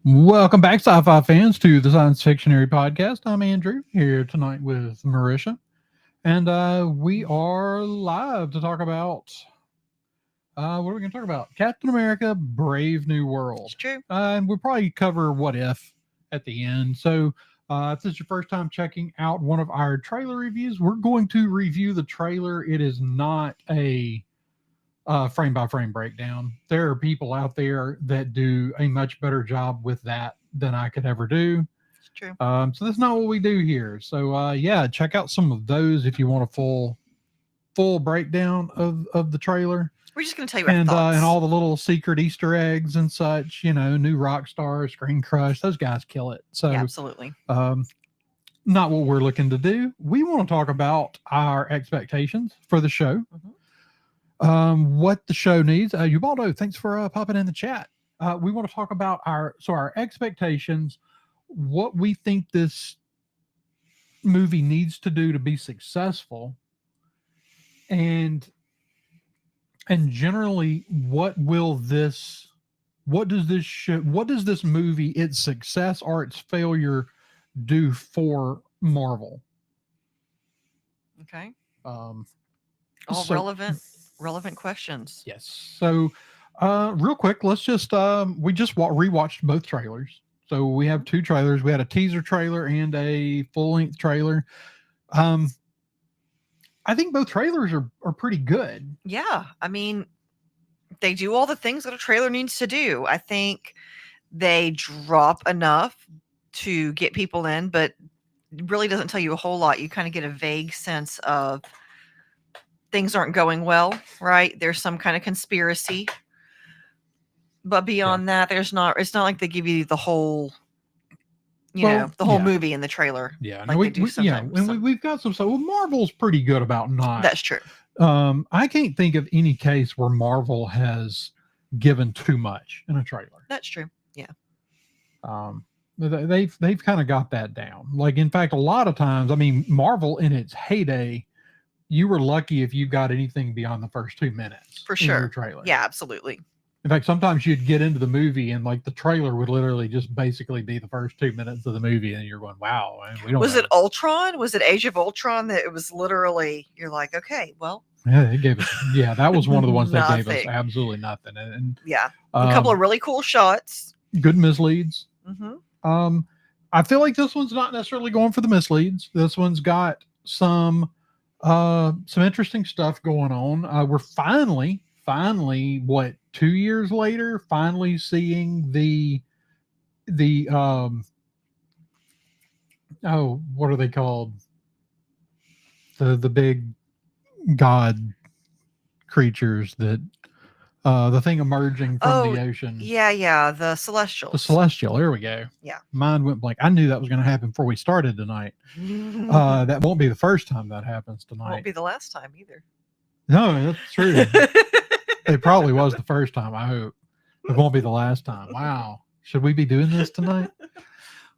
Welcome back, sci-fi fans, to the Science Fictionary Podcast. I'm Andrew, here tonight with Marisha, and we are live to talk about what are we going to talk about? Captain America: Brave New World. It's true. And we'll probably cover what if at the end. So, if this is your first time checking out one of our trailer reviews, we're going to review the trailer. It is not a frame by frame breakdown. There are people out there that do a much better job with that than I could ever do. It's true. So that's not what we do here. So yeah, check out some of those if you want a full breakdown of the trailer. We're just going to tell you our And thoughts. and all the little secret Easter eggs and such. You know, New Rockstar, Screen Crush, those guys kill it. So Yeah, absolutely. not what we're looking to do. We want to talk about our expectations for the show. Mhm. What the show needs. Ubaldo, thanks for popping in the chat. We want to talk about our expectations, what we think this movie needs to do to be successful, and generally what does this movie, its success or its failure, do for Marvel? Okay. Um All so- relevant questions. Yes. So, real quick, let's just we just rewatched both trailers. So we have two trailers. We had a teaser trailer and a full-length trailer. I think both trailers are pretty good. Yeah. I mean, they do all the things that a trailer needs to do. I think they drop enough to get people in, but it really doesn't tell you a whole lot. You kind of get a vague sense of things aren't going well, right? There's some kind of conspiracy. But beyond that, it's not like they give you the whole the whole movie in the trailer. Yeah, like they do sometimes. and we've got some stuff. Well, Marvel's pretty good about not. That's true. I can't think of any case where Marvel has given too much in a trailer. That's true. Yeah. They've kind of got that down. Like, in fact, a lot of times, I mean, Marvel in its heyday, you were lucky if you got anything beyond the first 2 minutes For in your sure. trailer. Yeah, absolutely. In fact, sometimes you'd get into the movie and like the trailer would literally just basically be the first 2 minutes of the movie, and you're going, "Wow!" And we don't. Was it Ultron? Was it Age of Ultron that it was literally? You're like, okay, well, Yeah, it gave us. Yeah, that was one of the ones that gave us Nothing. absolutely nothing, and yeah, a couple of really cool shots. good misleads. Mm-hmm. I feel like this one's not necessarily going for the misleads. This one's got some interesting stuff going on. We're finally, what, 2 years later, finally seeing the what are they called? The big god creatures that the thing emerging from the ocean. Yeah, the Celestials. The Celestial. There we go. Yeah. Mine went blank. I knew that was going to happen before we started tonight. That won't be the first time that happens tonight. Won't be the last time either. No, that's true. It probably was the first time. I hope it won't be the last time. Wow. Should we be doing this tonight?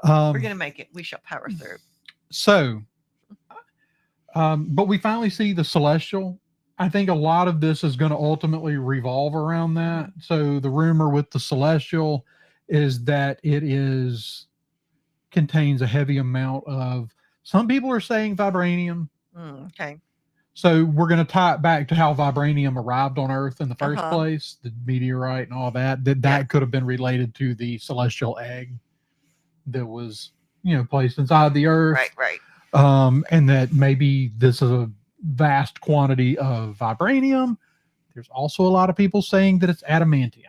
We're gonna make it. We shall power through. So, but we finally see the Celestial. I think a lot of this is going to ultimately revolve around that. So the rumor with the Celestial is that it contains a heavy amount of, some people are saying vibranium. Okay. So we're going to tie it back to how vibranium arrived on Earth in the first place, the meteorite and all that. That could have been related to the celestial egg that was, placed inside the Earth. Right. And that maybe this is a vast quantity of vibranium. There's also a lot of people saying that it's adamantium.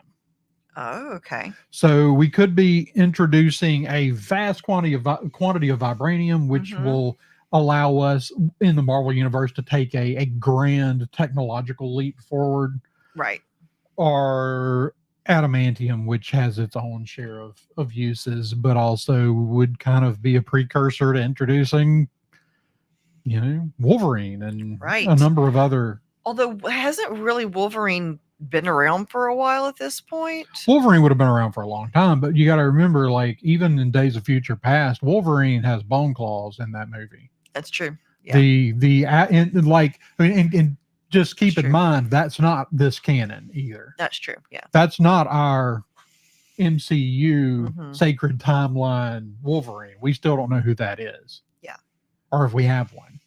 Oh, okay. So we could be introducing a vast quantity of vibranium, which will allow us in the Marvel universe to take a grand technological leap forward. Right. Or adamantium, which has its own share of uses, but also would kind of be a precursor to introducing, Wolverine and a number of other. Although, hasn't really Wolverine been around for a while at this point? Wolverine would have been around for a long time, but you got to remember, like, even in Days of Future Past, Wolverine has bone claws in that movie. That's true. Yeah. And just keep in mind, that's not this canon either. That's true. Yeah. That's not our MCU Mhm. sacred timeline Wolverine. We still don't know who that is. Yeah. Or if we have one.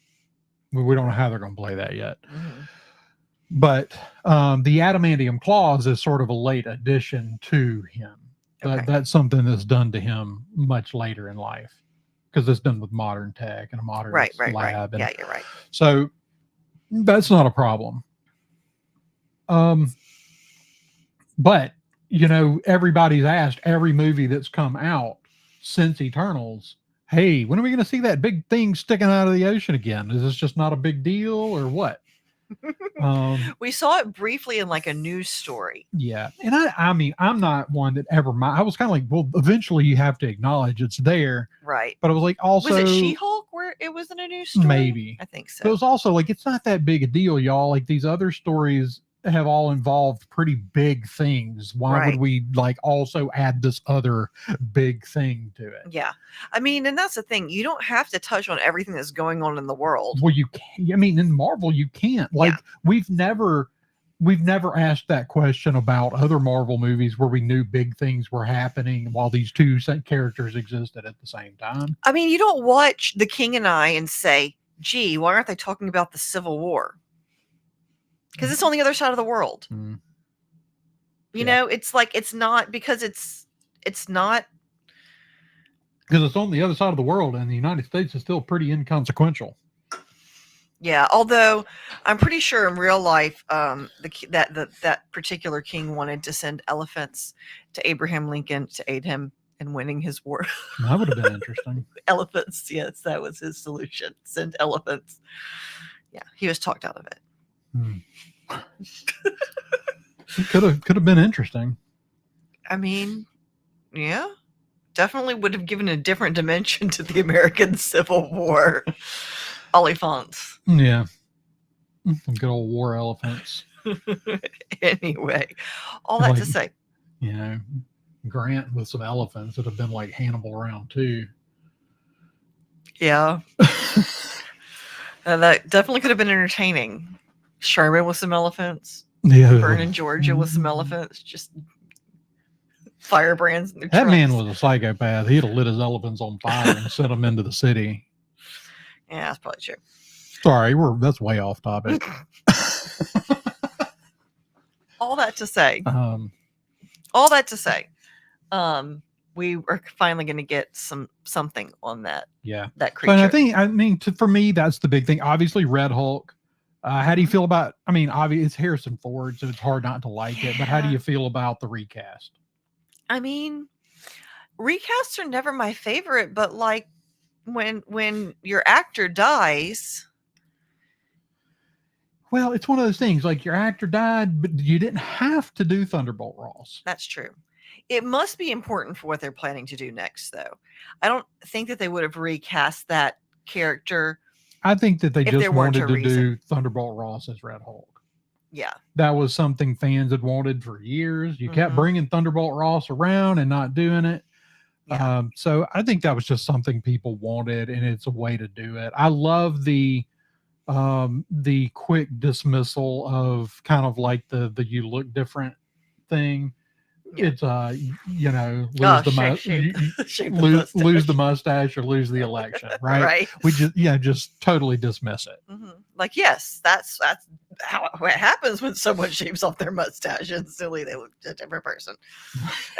We don't know how they're going to play that yet. Mhm. But the adamantium claws is sort of a late addition to him. Okay. That's something that's done to him much later in life because it's done with modern tech and a modern Right. lab. And Yeah, you're right. so that's not a problem. But everybody's asked every movie that's come out since Eternals, hey, when are we going to see that big thing sticking out of the ocean again? Is this just not a big deal or what? We saw it briefly in like a news story. Yeah. And I mean, I'm not one that ever I was kind of like, well, eventually you have to acknowledge it's there. Right. But I was like, also, was it She-Hulk where it was in a news story? Maybe. I think But it so. was also like, it's not that big a deal, y'all. Like these other stories have all involved pretty big things. Why Right. would we like also add this other big thing to it? Yeah. I mean, and that's the thing. You don't have to touch on everything that's going on in the world. Well, you can't. I mean, in Marvel, you can't. Like, we've never asked that question about other Marvel movies where we knew big things were happening while these two characters existed at the same time. I mean, you don't watch The King and I and say, gee, why aren't they talking about the Civil War? Because it's on the other side of the world. Mm. You know, it's like, it's not because it's not. Because it's on the other side of the world and the United States is still pretty inconsequential. Yeah, although I'm pretty sure in real life, that particular king wanted to send elephants to Abraham Lincoln to aid him in winning his war. That would have been interesting. Elephants, yes, that was his solution. Send elephants. Yeah, he was talked out of it. It could have been interesting. I mean, yeah, definitely would have given a different dimension to the American Civil War. Oliphants. Yeah. Some good old war elephants. Anyway, all that to say. Grant with some elephants would have been like Hannibal round 2. Yeah. That definitely could have been entertaining. Sherman with some elephants. Yeah. Vernon, Georgia with some elephants. Just firebrands in their That trunks. man was a psychopath. He'd have lit his elephants on fire and sent them into the city. Yeah, that's probably true. Sorry, that's way off topic. All that to say. We are finally going to get something on that. Yeah, that creature. But I mean, for me, that's the big thing. Obviously, Red Hulk. How do you feel about? I mean, obviously, it's Harrison Ford, so it's hard not to like it. But how do you feel about the recast? I mean, recasts are never my favorite, but like when your actor dies. Well, it's one of those things. Like your actor died, but you didn't have to do Thunderbolt Ross. That's true. It must be important for what they're planning to do next, though. I don't think that they would have recast that character. I think that they just wanted to do Thunderbolt Ross as Red Hulk. Yeah. That was something fans had wanted for years. You kept bringing Thunderbolt Ross around and not doing it. Yeah. So I think that was just something people wanted, and it's a way to do it. I love the quick dismissal of kind of like the you look different thing. Yeah. It's lose the mustache or lose the election, right? Right. We just totally dismiss it. Like, yes, that's how it happens when someone shaves off their mustache instantly they look a different person.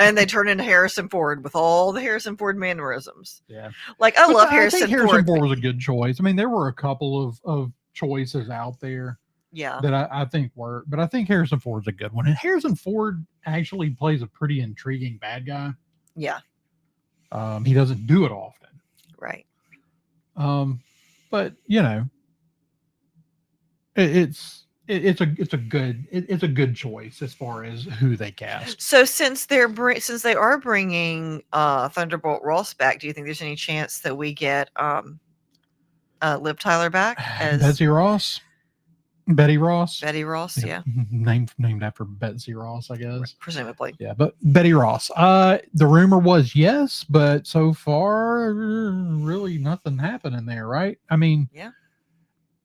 And they turn into Harrison Ford with all the Harrison Ford mannerisms. Yeah. Like, I love Harrison Ford. Harrison Ford was a good choice. I mean, there were a couple of choices out there. Yeah. That I think work, but I think Harrison Ford's a good one. And Harrison Ford actually plays a pretty intriguing bad guy. Yeah. He doesn't do it often. Right. But it's a good choice as far as who they cast. So since they are bringing Thunderbolt Ross back, do you think there's any chance that we get Liv Tyler back as Betty Ross? Betty Ross, yeah. Named after Betsy Ross, I guess. Presumably. Yeah, but Betty Ross. The rumor was yes, but so far, really nothing happening there, right? I mean, yeah.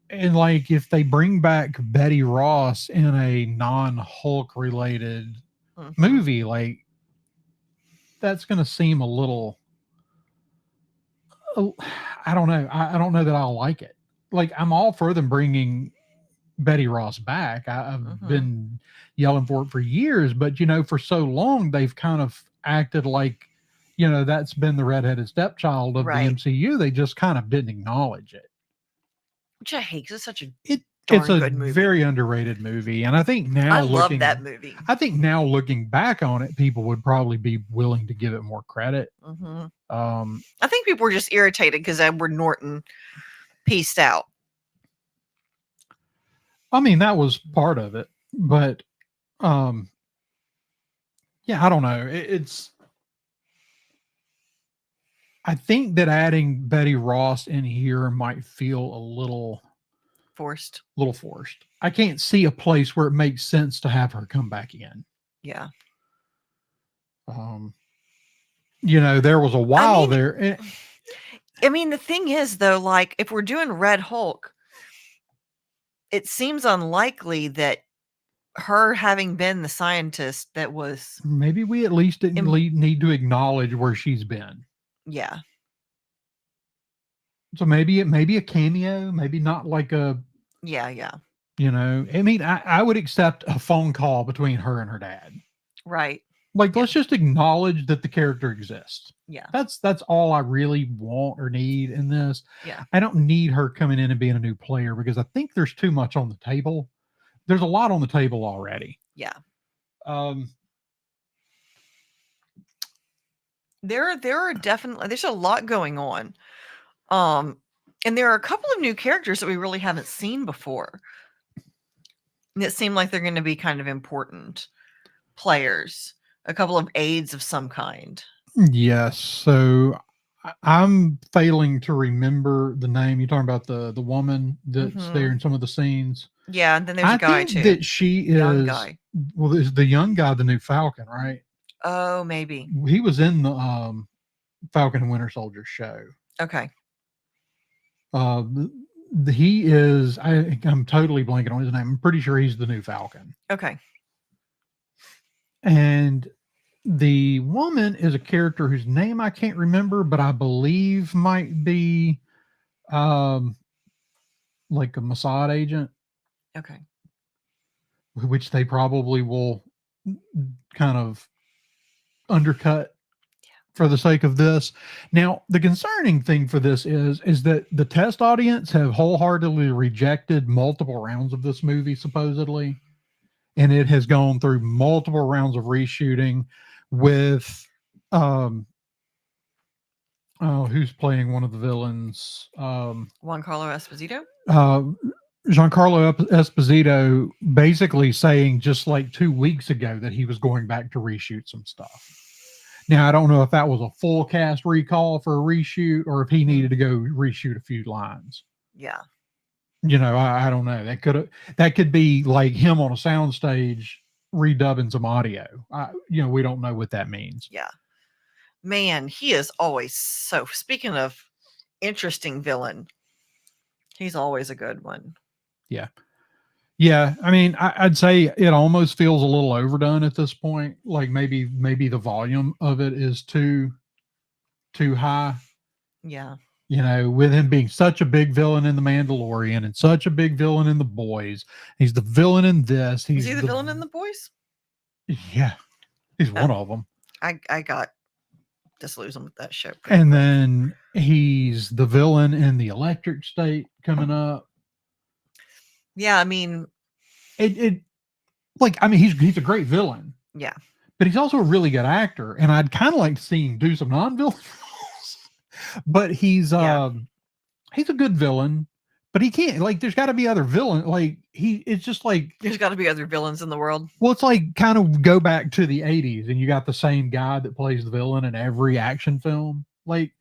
And like, if they bring back Betty Ross in a non-Hulk related movie, like, that's going to seem a little. Oh, I don't know. I don't know that I'll like it. Like I'm all for them bringing Betty Ross back. I've Hmm. been yelling for it for years, but for so long they've kind of acted like, that's been the redheaded stepchild of the Right. MCU. They just kind of didn't acknowledge it. Which I hate 'cause it's such a It's darn a good movie. very underrated movie, and I love that movie. I think now looking back on it, people would probably be willing to give it more credit. Hmm. Um, I think people were just irritated because Edward Norton pieced out. I mean that was part of it, but um, yeah, I don't know. It's I think that adding Betty Ross in here might feel a Forced. forced. I can't see a place where it makes sense to have her come back in. Yeah. Um, there was a while mean, there. I mean, the thing is, though, like, if we're doing Red Hulk, it seems unlikely that her having been the scientist that was, Maybe we at least didn't Im- need to acknowledge where she's been. yeah, So maybe it may be a cameo, maybe not like a, yeah, I mean, I would accept a phone call between her and her dad. right, Like, Yeah. let's just acknowledge that the character exists. yeah, That's all I really want or need in this. yeah, I don't need her coming in and being a new player because I think there's too much on the table. There's a lot on the table already. yeah. Um, There are definitely there's a lot going on, and there are a couple of new characters that we really haven't seen before that seem like they're going to be kind of important players. A couple of aides of some kind. yes. So I'm failing to remember the name. You're talking about the woman that's there Mhm. in some of the scenes. Yeah, and then there's I a guy think too, that she young is guy. well, is the young guy, the new Falcon, right? Oh, maybe. He was in the Falcon and Winter Soldier show. Okay. Uh, he is. I'm totally blanking on his name. I'm pretty sure he's the new Falcon. Okay. And the woman is a character whose name I can't remember, but I believe might be um, like a Mossad agent, Okay. which they probably will kind of undercut for the sake of this. Now, the concerning thing for this is that the test audience have wholeheartedly rejected multiple rounds of this movie, supposedly, and it has gone through multiple rounds of reshooting with who's playing one of the villains? Giancarlo Esposito? Giancarlo Esposito basically saying just like 2 weeks ago that he was going back to reshoot some stuff. Now, I don't know if that was a full cast recall for a reshoot or if he needed to go reshoot a few lines. Yeah. I don't know. That could be like him on a soundstage redubbing some audio. We don't know what that means. Yeah. Man, he is always so. Speaking of interesting villain, he's always a good one. Yeah. Yeah, I mean, I'd say it almost feels a little overdone at this point. Like maybe the volume of it is too high. Yeah. With him being such a big villain in The Mandalorian and such a big villain in The Boys, he's the villain in this. Is he the villain in The Boys? Yeah, he's one of them. I got disillusioned with that show. And then he's the villain in The Electric State coming up. Yeah, I mean, he's a great villain. Yeah. But he's also a really good actor, and I'd kind of like to see him do some non-villain roles. But he's a good villain, but he can't, like, there's got to be other villain. Like it's just like there's got to be other villains in the world. Well, it's like kind of go back to the 80s and you got the same guy that plays the villain in every action film. Like,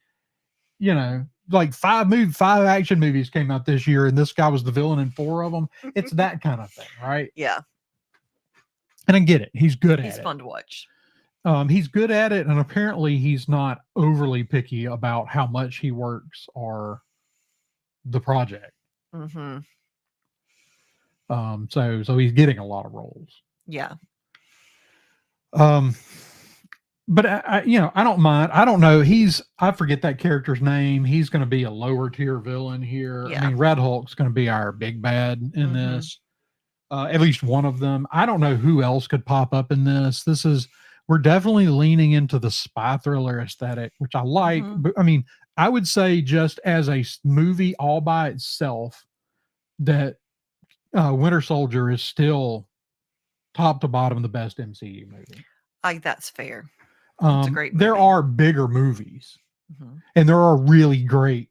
like five action movies came out this year and this guy was the villain in 4 of them. It's that kind of thing, right? Yeah. And I get it. He's good at it. He's fun to watch. He's good at it, and apparently he's not overly picky about how much he works or the project. Mm-hmm. So he's getting a lot of roles. Yeah. but I don't mind. I don't know. I forget that character's name. He's going to be a lower tier villain here. I Yeah. mean, Red Hulk's going to be our big bad in this. At least one of them. I don't know who else could pop up in this. We're definitely leaning into the spy thriller aesthetic, which I like. Mhm. But I mean, I would say just as a movie all by itself, that Winter Soldier is still top to bottom the best MCU movie. That's fair. It's a great movie. There are bigger movies, Mhm. and there are really great,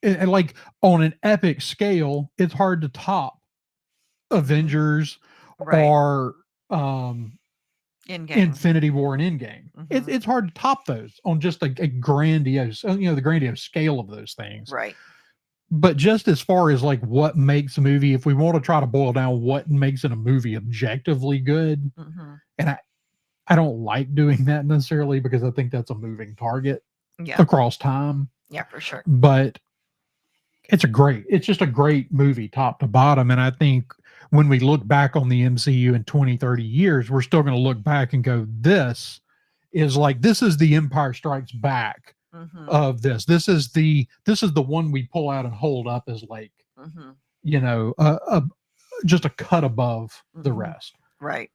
and like on an epic scale, it's hard to top Avengers Right. or Endgame. Infinity War and Endgame. Mhm. It's hard to top those on just a grandiose, the grandiose scale of those things. Right. But just as far as like what makes a movie, if we want to try to boil down what makes it a movie objectively good, Mhm. and I don't like doing that necessarily because I think that's a moving target Yeah. across time. Yeah, for sure. But it's just a great movie top to bottom. And I think when we look back on the MCU in 20, 30 years, we're still going to look back and go, this is the Empire Strikes Back Mhm. of this. This is the one we pull out and hold up as like, Mhm. just a cut above the Mhm. rest. Right.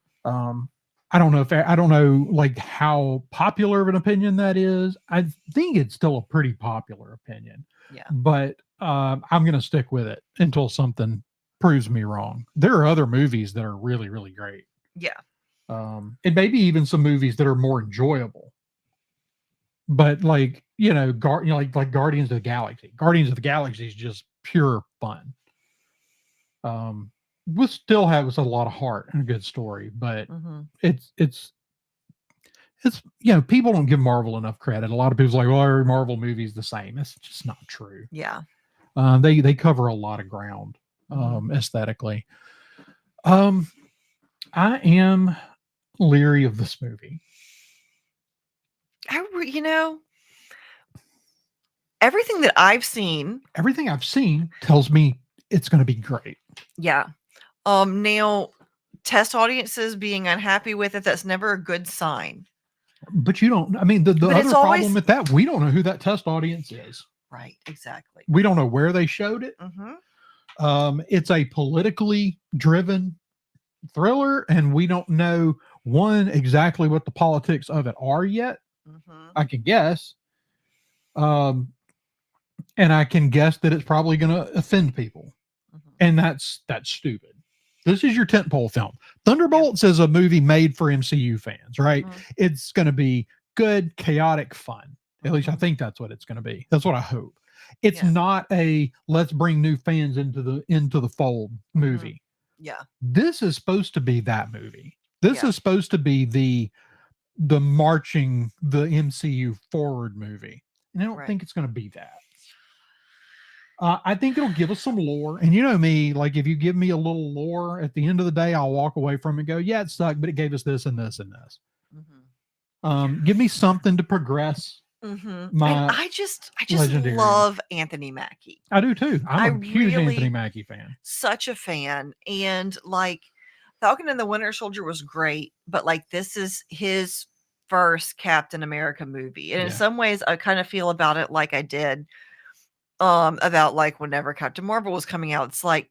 I don't know like how popular of an opinion that is. I think it's still a pretty popular opinion. Yeah. But I'm going to stick with it until something proves me wrong. There are other movies that are really, really great. Yeah. And maybe even some movies that are more enjoyable. But like, like Guardians of the Galaxy. Guardians of the Galaxy is just pure fun. We still has a lot of heart and a good story, but Mhm. it's people don't give Marvel enough credit. A lot of people's like, well, every Marvel movie is the same. It's just not true. Yeah. They cover a lot of ground aesthetically. I am leery of this movie. Everything that I've seen, Everything I've seen tells me it's going to be great. yeah. Now, test audiences being unhappy with it, that's never a good sign. But you don't, I mean, the But other it's problem always with that, we don't know who that test audience is. right, exactly. We don't know where they showed it. It's a politically driven thriller, and we don't know exactly what the politics of it are yet. I can guess. And I can guess that it's probably going to offend people. And that's stupid. This is your tentpole film. Thunderbolts is a movie made for MCU fans, right? It's going to be good, chaotic fun. At least I think that's what it's going to be. That's what I hope. It's not a let's bring new fans into the fold movie. Yeah. This is supposed to be that movie. This is supposed to be the marching the MCU forward movie. And I don't think it's going to be that. I think it'll give us some lore. And you know me, like if you give me a little lore at the end of the day, I'll walk away from it and go, yeah, it sucked, but it gave us this and this and this. Give me something to progress. And I just legendary. love Anthony Mackie. I do too. I'm a huge Anthony Mackie fan. Such a fan. And like Falcon and the Winter Soldier was great, but like this is his first Captain America movie. And in some ways I kind of feel about it like I did about like whenever Captain Marvel was coming out. It's like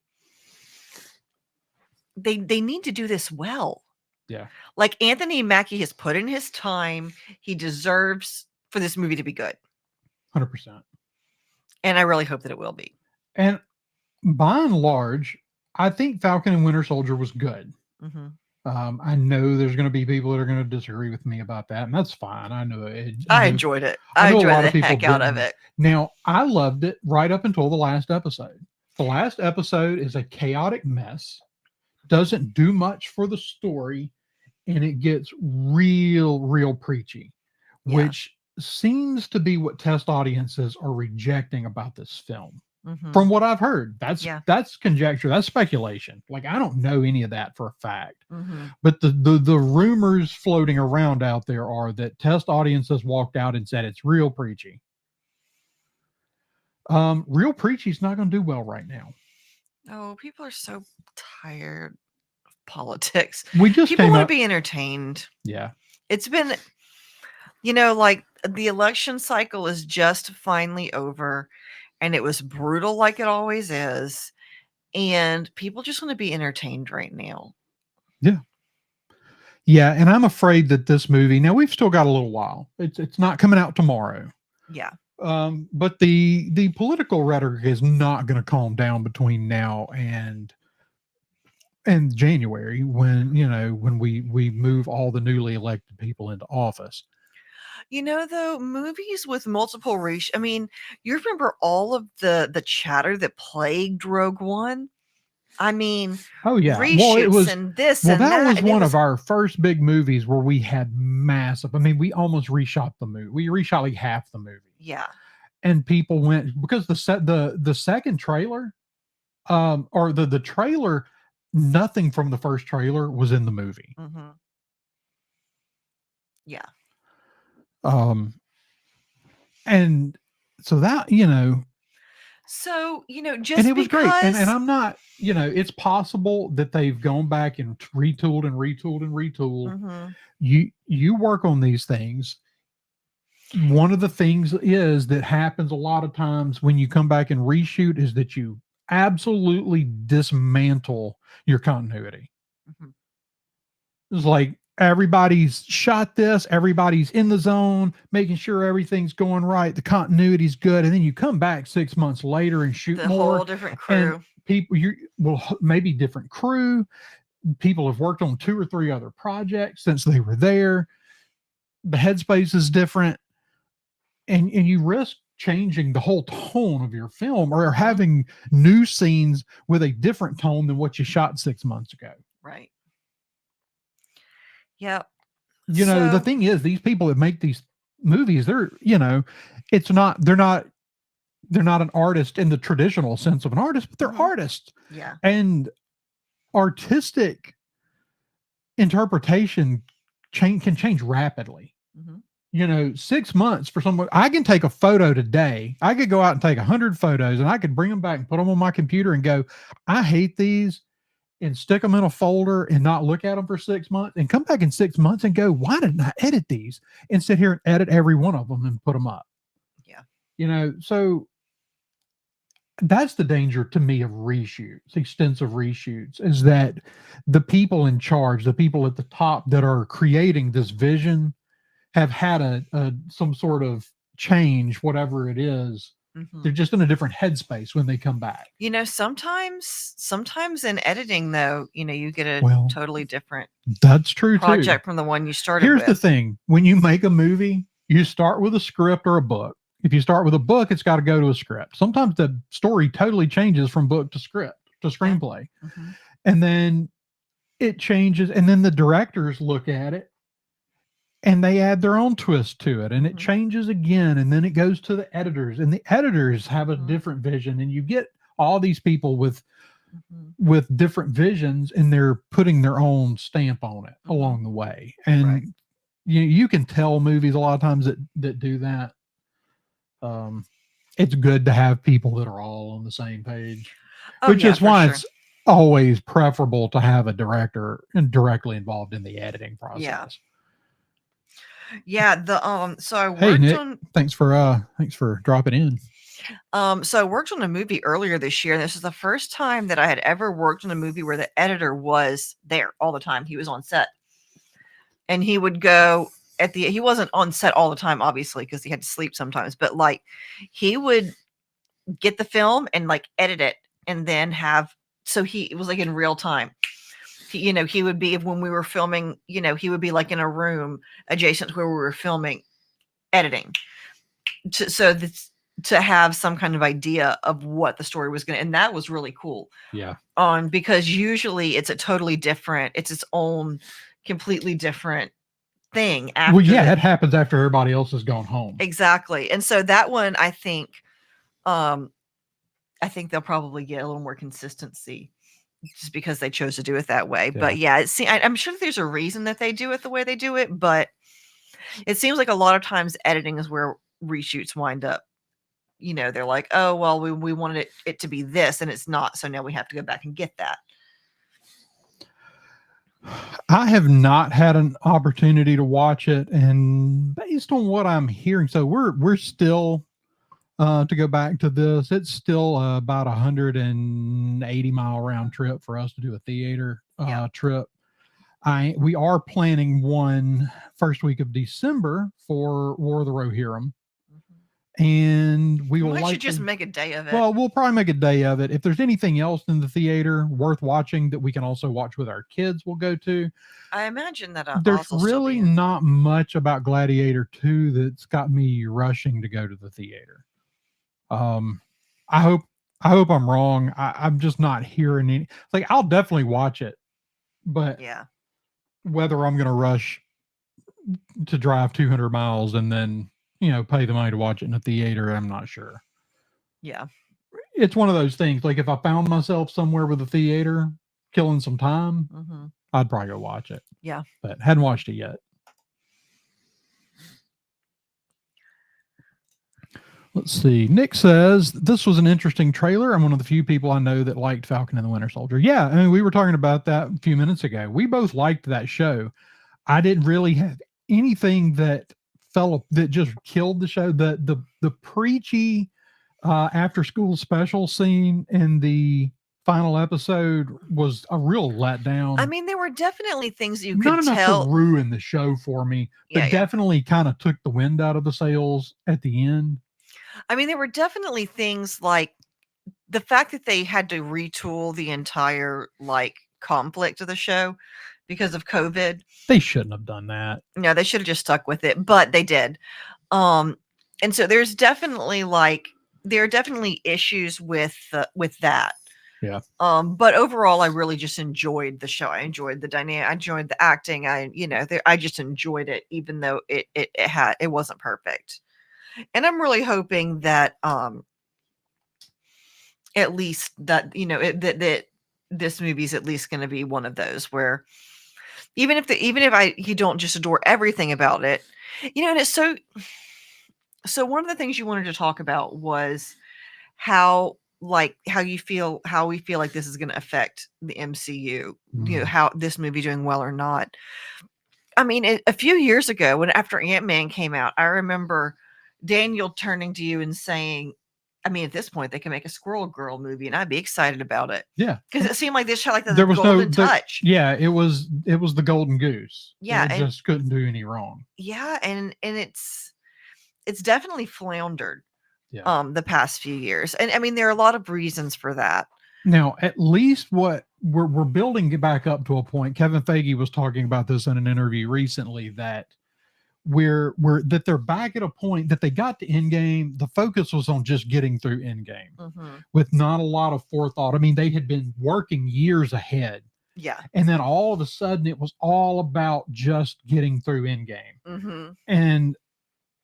they need to do this well. Yeah. Like Anthony Mackie has put in his time. He deserves for this movie to be good. 100%. And I really hope that it will be. And by and large, I think Falcon and Winter Soldier was good. I know there's going to be people that are going to disagree with me about that, and that's fine. I know it. I enjoyed it. I enjoyed the heck out of it. Now, I loved it right up until the last episode. The last episode is a chaotic mess, doesn't do much for the story, and it gets real preachy, which seems to be what test audiences are rejecting about this film. From what I've heard, that's conjecture, that's speculation. Like I don't know any of that for a fact, but the rumors floating around out there are that test audiences walked out and said it's real preachy. Real preachy is not going to do well right now. Oh, people are so tired of politics. People want to be entertained. Yeah, it's been Like the election cycle is just finally over, and it was brutal like it always is. And people just want to be entertained right now. Yeah. Yeah, and I'm afraid that this movie, now we've still got a little while. It's not coming out tomorrow. Yeah. But the political rhetoric is not going to calm down between now and January, when when we move all the newly elected people into office. Though, movies with multiple I mean, you remember all of the chatter that plagued Rogue One? I mean, Oh yeah. reshoots and this and That that, was and it one of was our first big movies where we had massive. I mean, we almost reshot the movie. We reshot like half the movie. yeah. And people went because the second trailer, or the trailer, nothing from the first trailer was in the movie. Mm-hmm. Yeah. Um and so that, So, and just it was great. And because I'm not, it's possible that they've gone back and retooled and retooled and retooled. mm-hmm. You work on these things. One of the things is that happens a lot of times when you come back and reshoot is that you absolutely dismantle your continuity. Mm-hmm. It's like everybody's shot this, everybody's in the zone, making sure everything's going right, the continuity's good, and then you come back 6 months later and shoot The more. whole different crew. And people, maybe different crew. People have worked on 2 or 3 other projects since they were there. The headspace is different, and you risk changing the whole tone of your film, or having new scenes with a different tone than what you shot 6 months ago. Right. Yep. The thing is, these people that make these movies, they're, it's not, they're not an artist in the traditional sense of an artist, but they're artists. Yeah. And artistic interpretation can change rapidly. 6 months for someone, I can take a photo today. I could go out and take 100 photos, and I could bring them back and put them on my computer and go, I hate these, and stick them in a folder and not look at them for 6 months, and come back in 6 months and go, why didn't I edit these? And sit here and edit every one of them and put them up. Yeah. So that's the danger to me of reshoots, extensive reshoots, is that the people in charge, the people at the top that are creating this vision, have had a some sort of change, whatever it is. They're just in a different headspace when they come back. Sometimes in editing, though, you get a totally different that's true project too. from the one you started Here's with. the thing. When you make a movie, you start with a script or a book. If you start with a book, it's got to go to a script. Sometimes the story totally changes from book to script to screenplay. And then it changes, and then the directors look at it and they add their own twist to it, and it changes again, and then it goes to the editors, and the editors have a different vision, and you get all these people with different visions, and they're putting their own stamp on it along the way. And you can tell movies a lot of times that do that. It's good to have people that are all on the same page, which is why it's always preferable to have a director directly involved in the editing process. Yeah. So I worked Nick, on. Thanks for dropping in. So I worked on a movie earlier this year, and this is the first time that I had ever worked on a movie where the editor was there all the time. He was on set, and he would go he wasn't on set all the time, obviously, because he had to sleep sometimes, but like he would get the film and like edit it, and then it was like in real time. He would be, when we were filming, he would be like in a room adjacent to where we were filming, editing, to have some kind of idea of what the story was going to, and that was really cool. Yeah. Because usually it's its own completely different thing. That happens after everybody else has gone home. Exactly. And so that one, I think they'll probably get a little more consistency just because they chose to do it that way. Yeah. But I'm sure that there's a reason that they do it the way they do it, but it seems like a lot of times editing is where reshoots wind up. They're like, oh, well, we wanted it to be this, and it's not, so now we have to go back and get that. I have not had an opportunity to watch it, and based on what I'm hearing, so we're still to go back to this. It's still about 180-mile round trip for us to do a theater Yeah. trip. We are planning one first week of December for War of the Rohirrim, and we will Why don't you likely just make a day of it? well, we'll probably make a day of it. If there's anything else in the theater worth watching that we can also watch with our kids, we'll go to. I imagine that There's also still really be in. not much about Gladiator 2 that's got me rushing to go to the theater. Um, I hope I'm wrong. I'm just not hearing any. Like, I'll definitely watch it, but Yeah. whether I'm going to rush to drive 200 miles and then pay the money to watch it in a theater, I'm not sure. Yeah. It's one of those things. Like, if I found myself somewhere with a theater killing some time, Mm-hmm. I'd probably go watch it. Yeah. But hadn't watched it yet. Let's see. Nick says this was an interesting trailer. I'm one of the few people I know that liked Falcon and the Winter Soldier. Yeah, I mean, we were talking about that a few minutes ago. We both liked that show. I didn't really have anything that just killed the show. The preachy after school special scene in the final episode was a real letdown. I mean, there were definitely things you Not could enough tell. to ruin the show for me, but Yeah, yeah. definitely kind of took the wind out of the sails at the end. I mean, there were definitely things like the fact that they had to retool the entire like conflict of the show because of COVID. They shouldn't have done that. No, they should have just stuck with it, but they did. And so there are definitely issues with that. Yeah. But overall, I really just enjoyed the show. I enjoyed the dynamic. I enjoyed the acting. I just enjoyed it, even though it wasn't perfect. And I'm really hoping that at least that that this movie's at least going to be one of those where even if you don't just adore everything about it, and it's so one of the things you wanted to talk about was how we feel like this is going to affect the MCU, how this movie doing well or not. I mean, a few years ago, after Ant-Man came out, I remember Daniel turning to you and saying, I mean, at this point, they can make a Squirrel Girl movie, and I'd be excited about it. Yeah, because it seemed like this had like the there was golden touch. Yeah, it was the golden goose. Yeah, it just couldn't do any wrong. Yeah, and it's definitely floundered. Yeah. The past few years, and I mean, there are a lot of reasons for that. Now, at least what we're building it back up to a point. Kevin Feige was talking about this in an interview recently that that they're back at a point that they got to Endgame. The focus was on just getting through Endgame with not a lot of forethought. I mean, they had been working years ahead. Yeah. And then all of a sudden it was all about just getting through Endgame.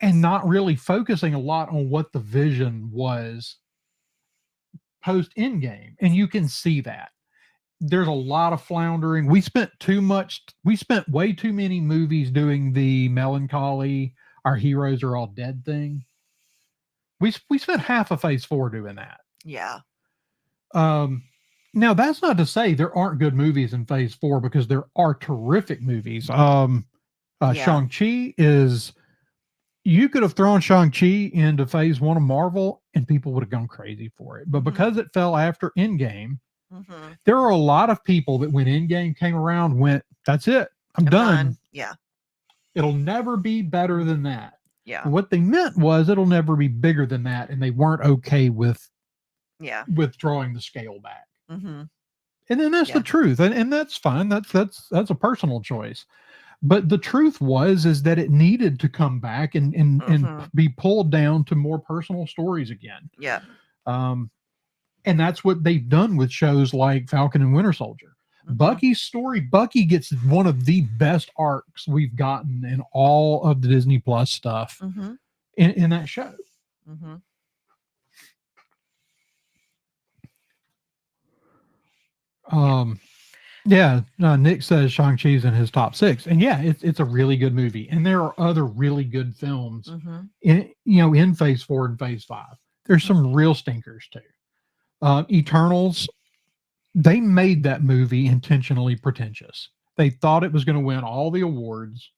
And not really focusing a lot on what the vision was post Endgame. And you can see that. There's a lot of floundering. We spent way too many movies doing the melancholy, our heroes are all dead thing. We spent half of Phase 4 doing that. Yeah. Now that's not to say there aren't good movies in Phase 4, because there are terrific movies. Shang-Chi is, you could have thrown Shang-Chi into Phase 1 of Marvel and people would have gone crazy for it. But because it fell after Endgame, there are a lot of people that when Endgame came around went, that's it. I'm done. Yeah. It'll never be better than that. Yeah. And what they meant was it'll never be bigger than that. And they weren't okay with withdrawing the scale back. And then that's the truth. And that's fine. That's a personal choice. But the truth is that it needed to come back and be pulled down to more personal stories again. Yeah. And that's what they've done with shows like Falcon and Winter Soldier. Bucky's story, Bucky gets one of the best arcs we've gotten in all of the Disney Plus stuff in that show. Nick says Shang-Chi's in his top 6, and it's a really good movie, and there are other really good films in Phase 4 and Phase 5. There's some real stinkers too. Eternals, they made that movie intentionally pretentious. They thought it was going to win all the awards.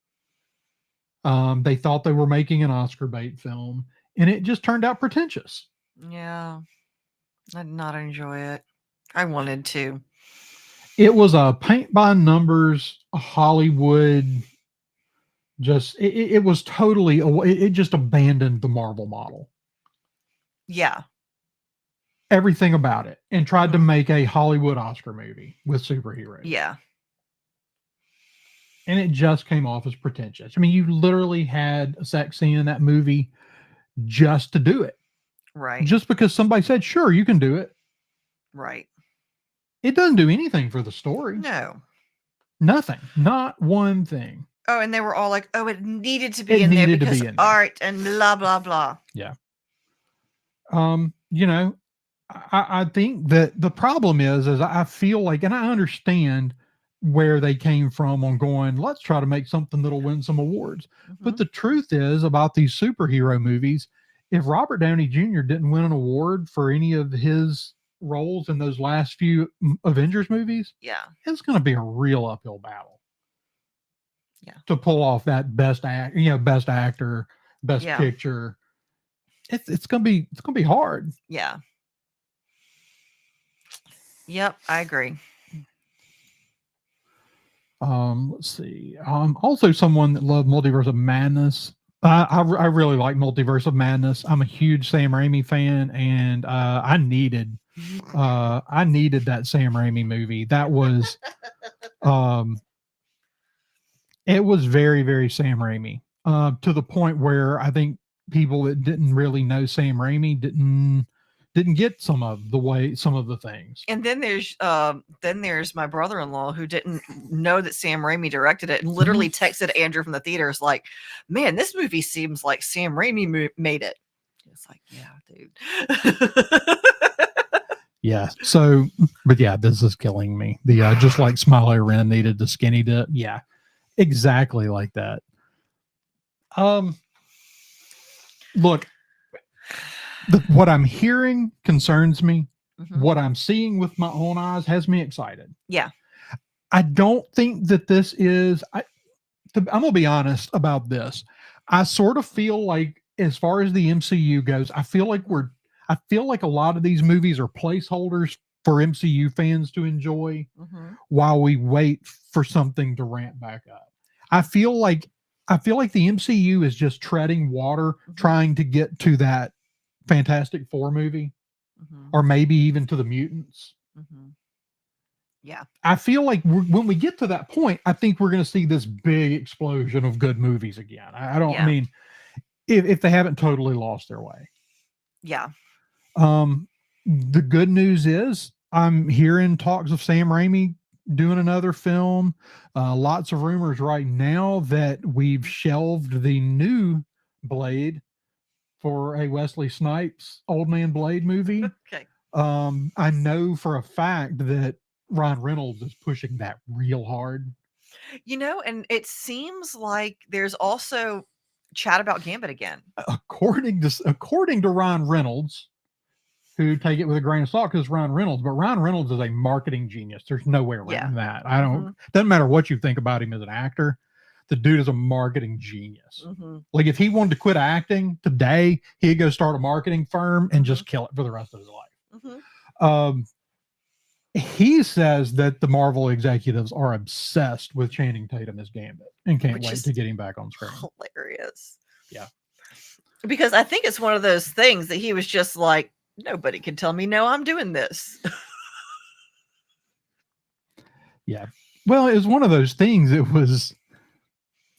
They thought they were making an Oscar bait film, and it just turned out pretentious. Yeah. I did not enjoy it. I wanted to. It was a paint by numbers Hollywood. Just it was totally it just abandoned the Marvel model. Yeah. Everything about it, and tried to make a Hollywood Oscar movie with superheroes. Yeah. And it just came off as pretentious. I mean, you literally had a sex scene in that movie just to do it. Right. Just because somebody said, sure, you can do it. Right. It doesn't do anything for the story. No. Nothing. Not one thing. Oh, and they were all like, oh, it needed to be in there because art and blah, blah, blah. Yeah. You know, I think that the problem is I feel like, and I understand where they came from on going, let's try to make something that'll win some awards. But the truth is about these superhero movies, if Robert Downey Jr. didn't win an award for any of his roles in those last few Avengers movies, it's going to be a real uphill battle. Yeah. To pull off that best actor, best picture. It's gonna be hard. Yeah. Yep, I agree. Let's see. Also someone that loved Multiverse of Madness. I really like Multiverse of Madness. I'm a huge Sam Raimi fan, and I needed that Sam Raimi movie. That was it was very, very Sam Raimi. To the point where I think people that didn't really know Sam Raimi didn't get some of the things. And then there's my brother-in-law who didn't know that Sam Raimi directed it and literally texted Andrew from the theaters like, man, this movie seems like Sam Raimi made it. It's like, yeah, dude. Yeah. So, but yeah, this is killing me. The just like Smiley Wren needed the skinny dip. Yeah, exactly like that. Look, what I'm hearing concerns me. What I'm seeing with my own eyes has me excited. Yeah. I don't think that this is, I'm going to be honest about this. I sort of feel like, as far as the MCU goes, I feel like a lot of these movies are placeholders for MCU fans to enjoy while we wait for something to ramp back up. I feel like the MCU is just treading water, trying to get to that Fantastic Four movie, or maybe even to the Mutants. Yeah. I feel like when we get to that point, I think we're going to see this big explosion of good movies again. I mean, if they haven't totally lost their way. Yeah. The good news is I'm hearing talks of Sam Raimi doing another film. Lots of rumors right now that we've shelved the new Blade for a Wesley Snipes Old Man Blade movie. Okay. I know for a fact that Ryan Reynolds is pushing that real hard. And it seems like there's also chat about Gambit again. According to Ryan Reynolds, who take it with a grain of salt because Ryan Reynolds, but Ryan Reynolds is a marketing genius. There's no way around that. Doesn't matter what you think about him as an actor. The dude is a marketing genius. Like if he wanted to quit acting today, he'd go start a marketing firm and just kill it for the rest of his life. He says that the Marvel executives are obsessed with Channing Tatum as Gambit and can't wait to get him back on screen. Hilarious. Yeah. Because I think it's one of those things that he was just like, nobody can tell me no, I'm doing this. Yeah. Well, it was one of those things.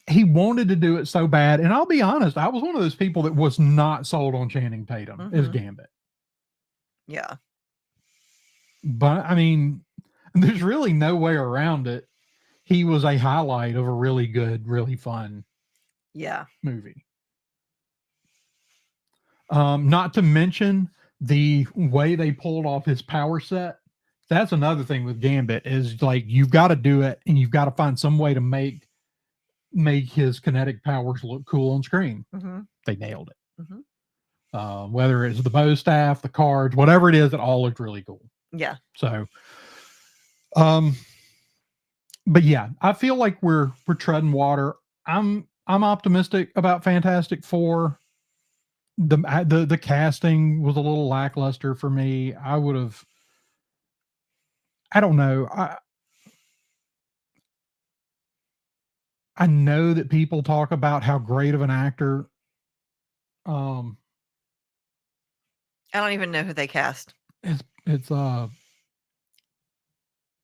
He wanted to do it so bad. And I'll be honest, I was one of those people that was not sold on Channing Tatum as Gambit. Yeah. But I mean, there's really no way around it. He was a highlight of a really good, really fun movie. Not to mention the way they pulled off his power set. That's another thing with Gambit is like, you've got to do it and you've got to find some way to make his kinetic powers look cool on screen. They nailed it. Whether it's the bow staff, the cards, whatever it is, it all looked really cool. Yeah. So, but yeah, I feel like we're treading water. I'm optimistic about Fantastic Four. The casting was a little lackluster for me. I would have. I don't know. I know that people talk about how great of an actor. Um, I don't even know who they cast. it's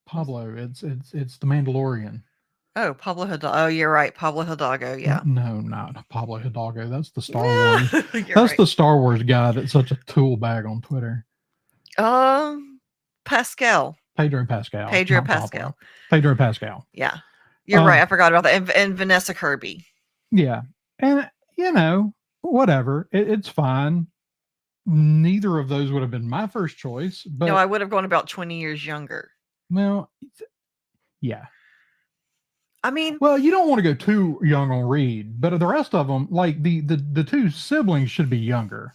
Pablo. It's the Mandalorian. Oh, Pablo Hidalgo. Oh, you're right. Pablo Hidalgo. Yeah. No, not Pablo Hidalgo. That's the Star Yeah, Wars. you're That's right. the Star Wars guy that's such a tool bag on Twitter. Pascal. Pedro Pascal. Pedro not Pascal. Pablo. Pedro Pascal. Yeah. You're right. I forgot about that. And Vanessa Kirby. Yeah. And, whatever. It's fine. Neither of those would have been my first choice. But No, I would have gone about 20 years younger. well, yeah. I mean, well, you don't want to go too young on Reed, but the rest of them, like the two siblings, should be younger.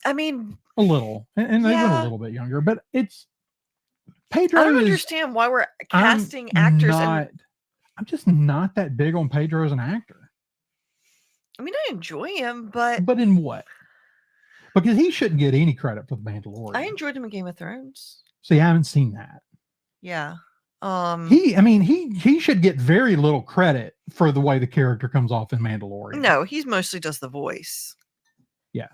I mean, a little, and they've been a little bit younger, but it's Pedro. I don't understand why we're casting actors. I'm just not that big on Pedro as an actor. I mean, I enjoy him, but in what? Because he shouldn't get any credit for The Mandalorian. I enjoyed him in Game of Thrones. See, I haven't seen that. Yeah. He should get very little credit for the way the character comes off in Mandalorian. No, he mostly does the voice. Yeah.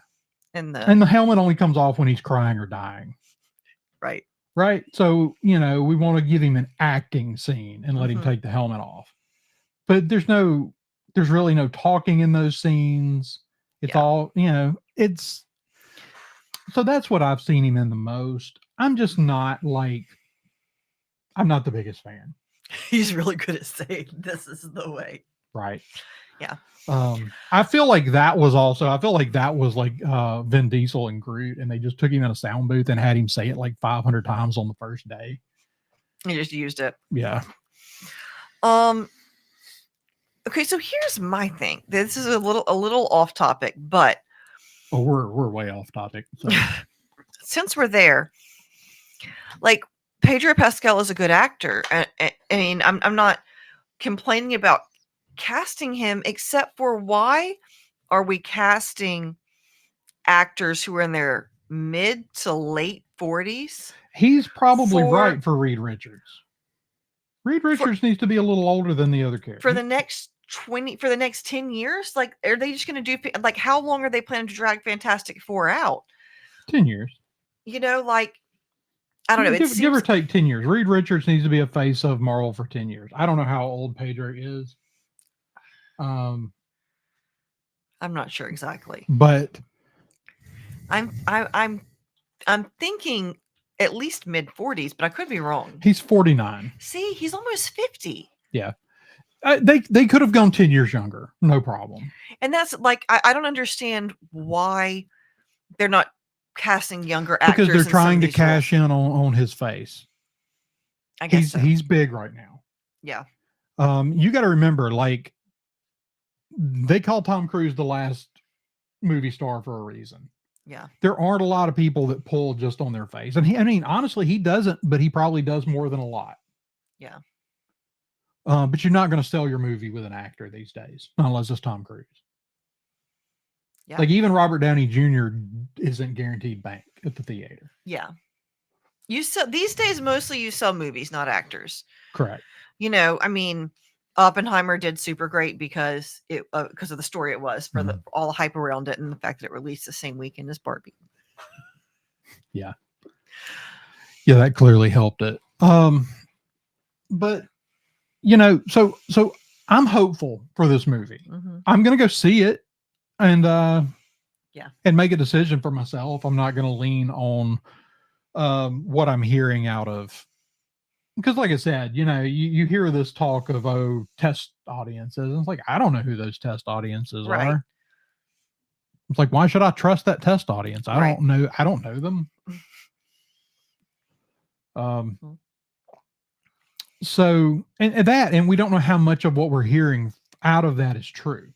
And the helmet only comes off when he's crying or dying. Right. Right. So, we want to give him an acting scene and let him take the helmet off. But there's really no talking in those scenes. It's all, so that's what I've seen him in the most. I'm just not I'm not the biggest fan. He's really good at saying this is the way. Right. Yeah. I feel like that was like Vin Diesel and Groot, and they just took him in a sound booth and had him say it like 500 times on the first day. He just used it. Yeah. Okay, so here's my thing. This is a little off topic, but we're way off topic. So. Since we're there, like Pedro Pascal is a good actor. I mean, I'm not complaining about casting him, except for why are we casting actors who are in their mid to late 40s? He's probably right for Reed Richards. Reed Richards needs to be a little older than the other characters. For the next 10 years? Like, are they just going to do, like, how long are they planning to drag Fantastic Four out? 10 years. I don't know. Give or take 10 years. Reed Richards needs to be a face of Marvel for 10 years. I don't know how old Pedro is. I'm not sure exactly. But I'm thinking at least mid 40s, but I could be wrong. He's 49. See, he's almost 50. Yeah. They could have gone 10 years younger. No problem. And that's like, I don't understand why they're not casting younger actors. Because they're trying to cash in on his face. I guess he's big right now. Yeah. You got to remember, like, they call Tom Cruise the last movie star for a reason. Yeah. There aren't a lot of people that pull just on their face. And honestly, he doesn't, but he probably does more than a lot. Yeah. But you're not going to sell your movie with an actor these days, unless it's Tom Cruise. Yeah. Like, even Robert Downey Jr. isn't guaranteed bank at the theater. Yeah. These days, mostly you sell movies, not actors. Correct. I mean, Oppenheimer did super great because of the story it was, for all the hype around it, and the fact that it released the same weekend as Barbie. Yeah. Yeah, that clearly helped it. But so I'm hopeful for this movie. Mm-hmm. I'm going to go see it and and make a decision for myself. I'm not going to lean on what I'm hearing out of, because like I said, you hear this talk of test audiences, and it's like, I don't know who those test audiences are. It's like, why should I trust that test audience? I don't know them. So, and we don't know how much of what we're hearing out of that is true.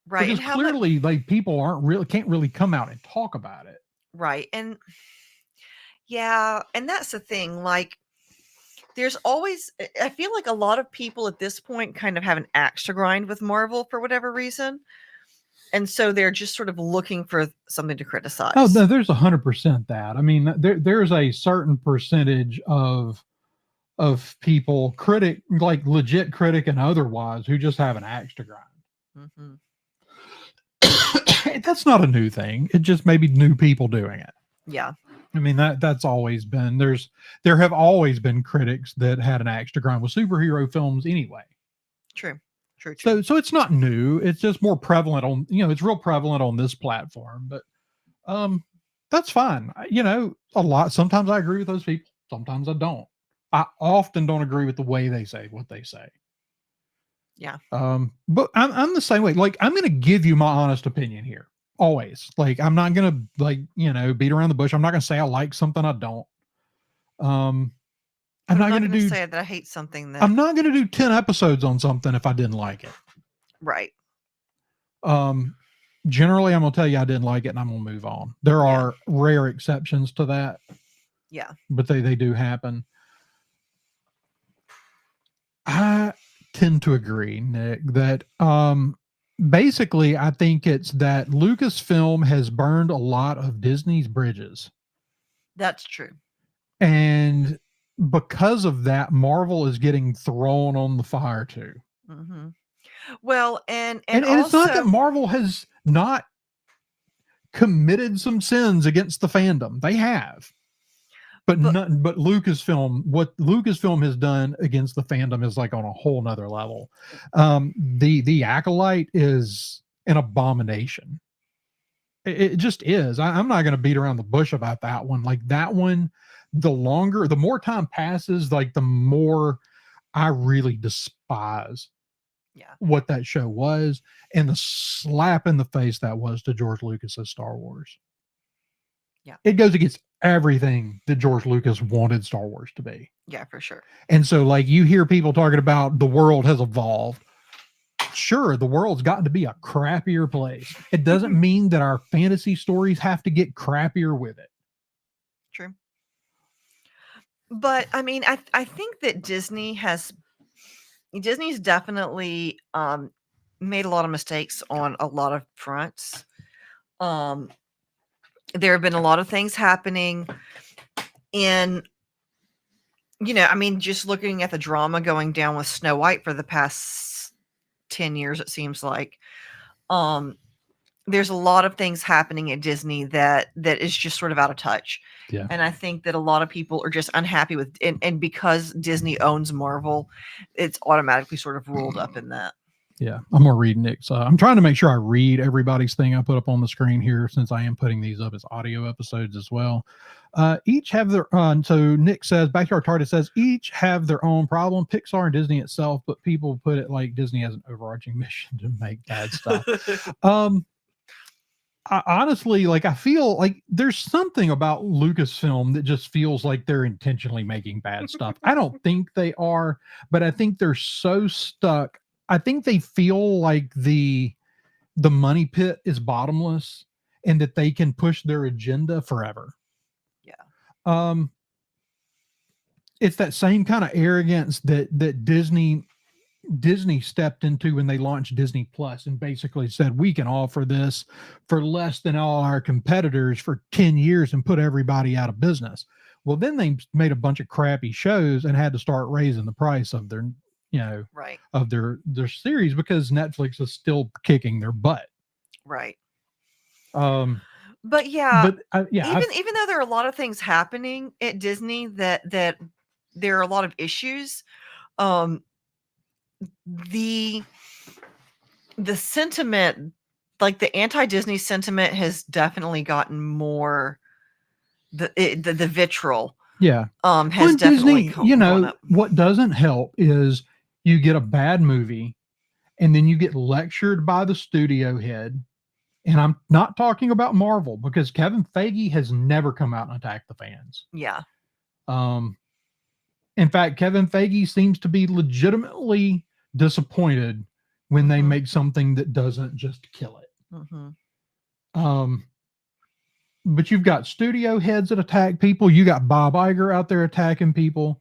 Right. Because clearly, people can't really come out and talk about it. Right. And yeah, and that's the thing. Like, there's always I feel like a lot of people at this point kind of have an axe to grind with Marvel for whatever reason. And so they're just sort of looking for something to criticize. Oh, no, there's 100% that. I mean, there's a certain percentage of people, critic, like legit critic and otherwise, who just have an axe to grind. Mm-hmm. That's not a new thing. It just maybe new people doing it. Yeah. I mean, that's always been, there have always been critics that had an axe to grind with superhero films anyway. True. So it's not new. It's just more prevalent on, it's real prevalent on this platform, but that's fine. Sometimes I agree with those people. Sometimes I don't. I often don't agree with the way they say what they say. Yeah. But I'm the same way. Like, I'm going to give you my honest opinion here. Always. Like, I'm not going to beat around the bush. I'm not going to say I like something I don't. I'm not going to say that I hate something that I'm not going to do 10 episodes on something if I didn't like it. Right. Generally I'm going to tell you I didn't like it and I'm going to move on. There are rare exceptions to that. Yeah. But they do happen. I tend to agree, Nick, that basically I think it's that Lucasfilm has burned a lot of Disney's bridges. That's true. And because of that, Marvel is getting thrown on the fire too. Mm-hmm. Well, and also, it's not that Marvel has not committed some sins against the fandom. They have. But Lucasfilm, what Lucasfilm has done against the fandom is like on a whole nother level. The Acolyte is an abomination. It just is. I'm not going to beat around the bush about that one. Like that one, the more time passes, like the more I really despise what that show was and the slap in the face that was to George Lucas's Star Wars. Yeah. It goes against everything that George Lucas wanted Star Wars to be. Yeah, for sure. And so like you hear people talking about the world has evolved. Sure, the world's gotten to be a crappier place. It doesn't mean that our fantasy stories have to get crappier with it. True. But I mean, I think that Disney's definitely made a lot of mistakes on a lot of fronts. There have been a lot of things happening in, I mean, just looking at the drama going down with Snow White for the past 10 years, it seems like. There's a lot of things happening at Disney that is just sort of out of touch. Yeah. And I think that a lot of people are just unhappy with, and because Disney owns Marvel, it's automatically sort of rolled up in that. Yeah, I'm going to read Nick's. I'm trying to make sure I read everybody's thing I put up on the screen here, since I am putting these up as audio episodes as well. Each have their so Nick says, Backyard Tardis says, each have their own problem, Pixar and Disney itself, but people put it like Disney has an overarching mission to make bad stuff. I honestly, like, I feel like there's something about Lucasfilm that just feels like they're intentionally making bad stuff. I don't think they are, but I think they're so stuck. I think they feel like the money pit is bottomless and that they can push their agenda forever. Yeah. It's that same kind of arrogance that Disney stepped into when they launched Disney Plus and basically said, we can offer this for less than all our competitors for 10 years and put everybody out of business. Well, then they made a bunch of crappy shows and had to start raising the price of their, right, of their series, because Netflix is still kicking their butt. Right. But even though there are a lot of things happening at Disney that there are a lot of issues, the sentiment, like the anti-Disney sentiment, has definitely gotten more, the vitriol. Yeah. Has definitely Disney, gone up. What doesn't help is you get a bad movie and then you get lectured by the studio head. And I'm not talking about Marvel, because Kevin Feige has never come out and attacked the fans. Yeah. In fact, Kevin Feige seems to be legitimately disappointed when they make something that doesn't just kill it. But you've got studio heads that attack people. You got Bob Iger out there attacking people.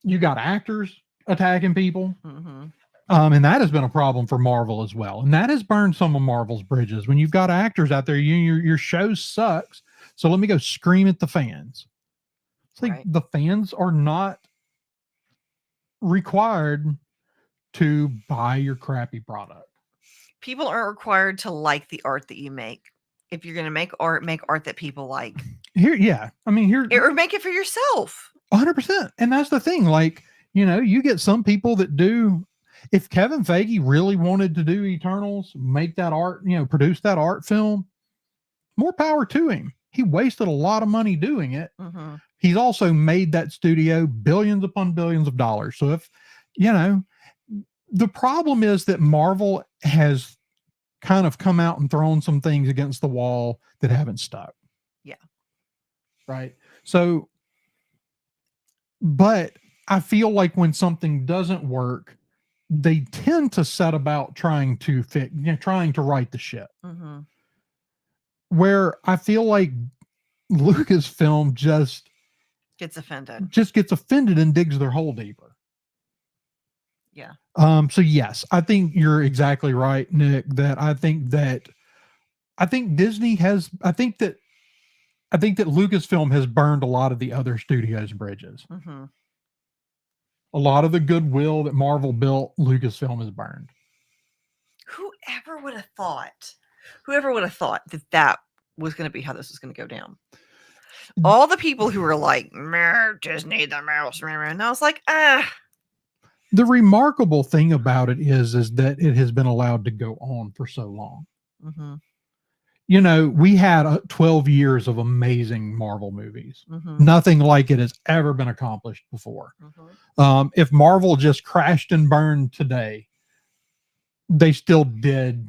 You got actors attacking people. Mm-hmm. And that has been a problem for Marvel as well. And that has burned some of Marvel's bridges. When you've got actors out there, your show sucks. So let me go scream at the fans. It's like Right. the fans are not required to buy your crappy product. People aren't required to like the art that you make. If you're going to make art that people like. Here, yeah. I mean, here, Or make it for yourself. 100%. And that's the thing. Like, you get some people that do. If Kevin Feige really wanted to do Eternals, make that art, produce that art film, more power to him. He wasted a lot of money doing it. Mm-hmm. He's also made that studio billions upon billions of dollars. So if, the problem is that Marvel has kind of come out and thrown some things against the wall that haven't stuck. Yeah. Right. So, but I feel like when something doesn't work, they tend to set about trying to trying to right the ship. Mm-hmm. Where I feel like Lucasfilm just gets offended and digs their hole deeper. Yeah. So yes, I think you're exactly right, Nick, that I think Disney has, I think that Lucasfilm has burned a lot of the other studios' bridges. Mm-hmm. A lot of the goodwill that Marvel built, Lucasfilm has burned. Whoever would have thought that was going to be how this was going to go down? All the people who were like, Disney, the mouse, and I was like, The remarkable thing about it is that it has been allowed to go on for so long. Mm-hmm. We had 12 years of amazing Marvel movies. Mm-hmm. Nothing like it has ever been accomplished before. Mm-hmm. If Marvel just crashed and burned today, they still did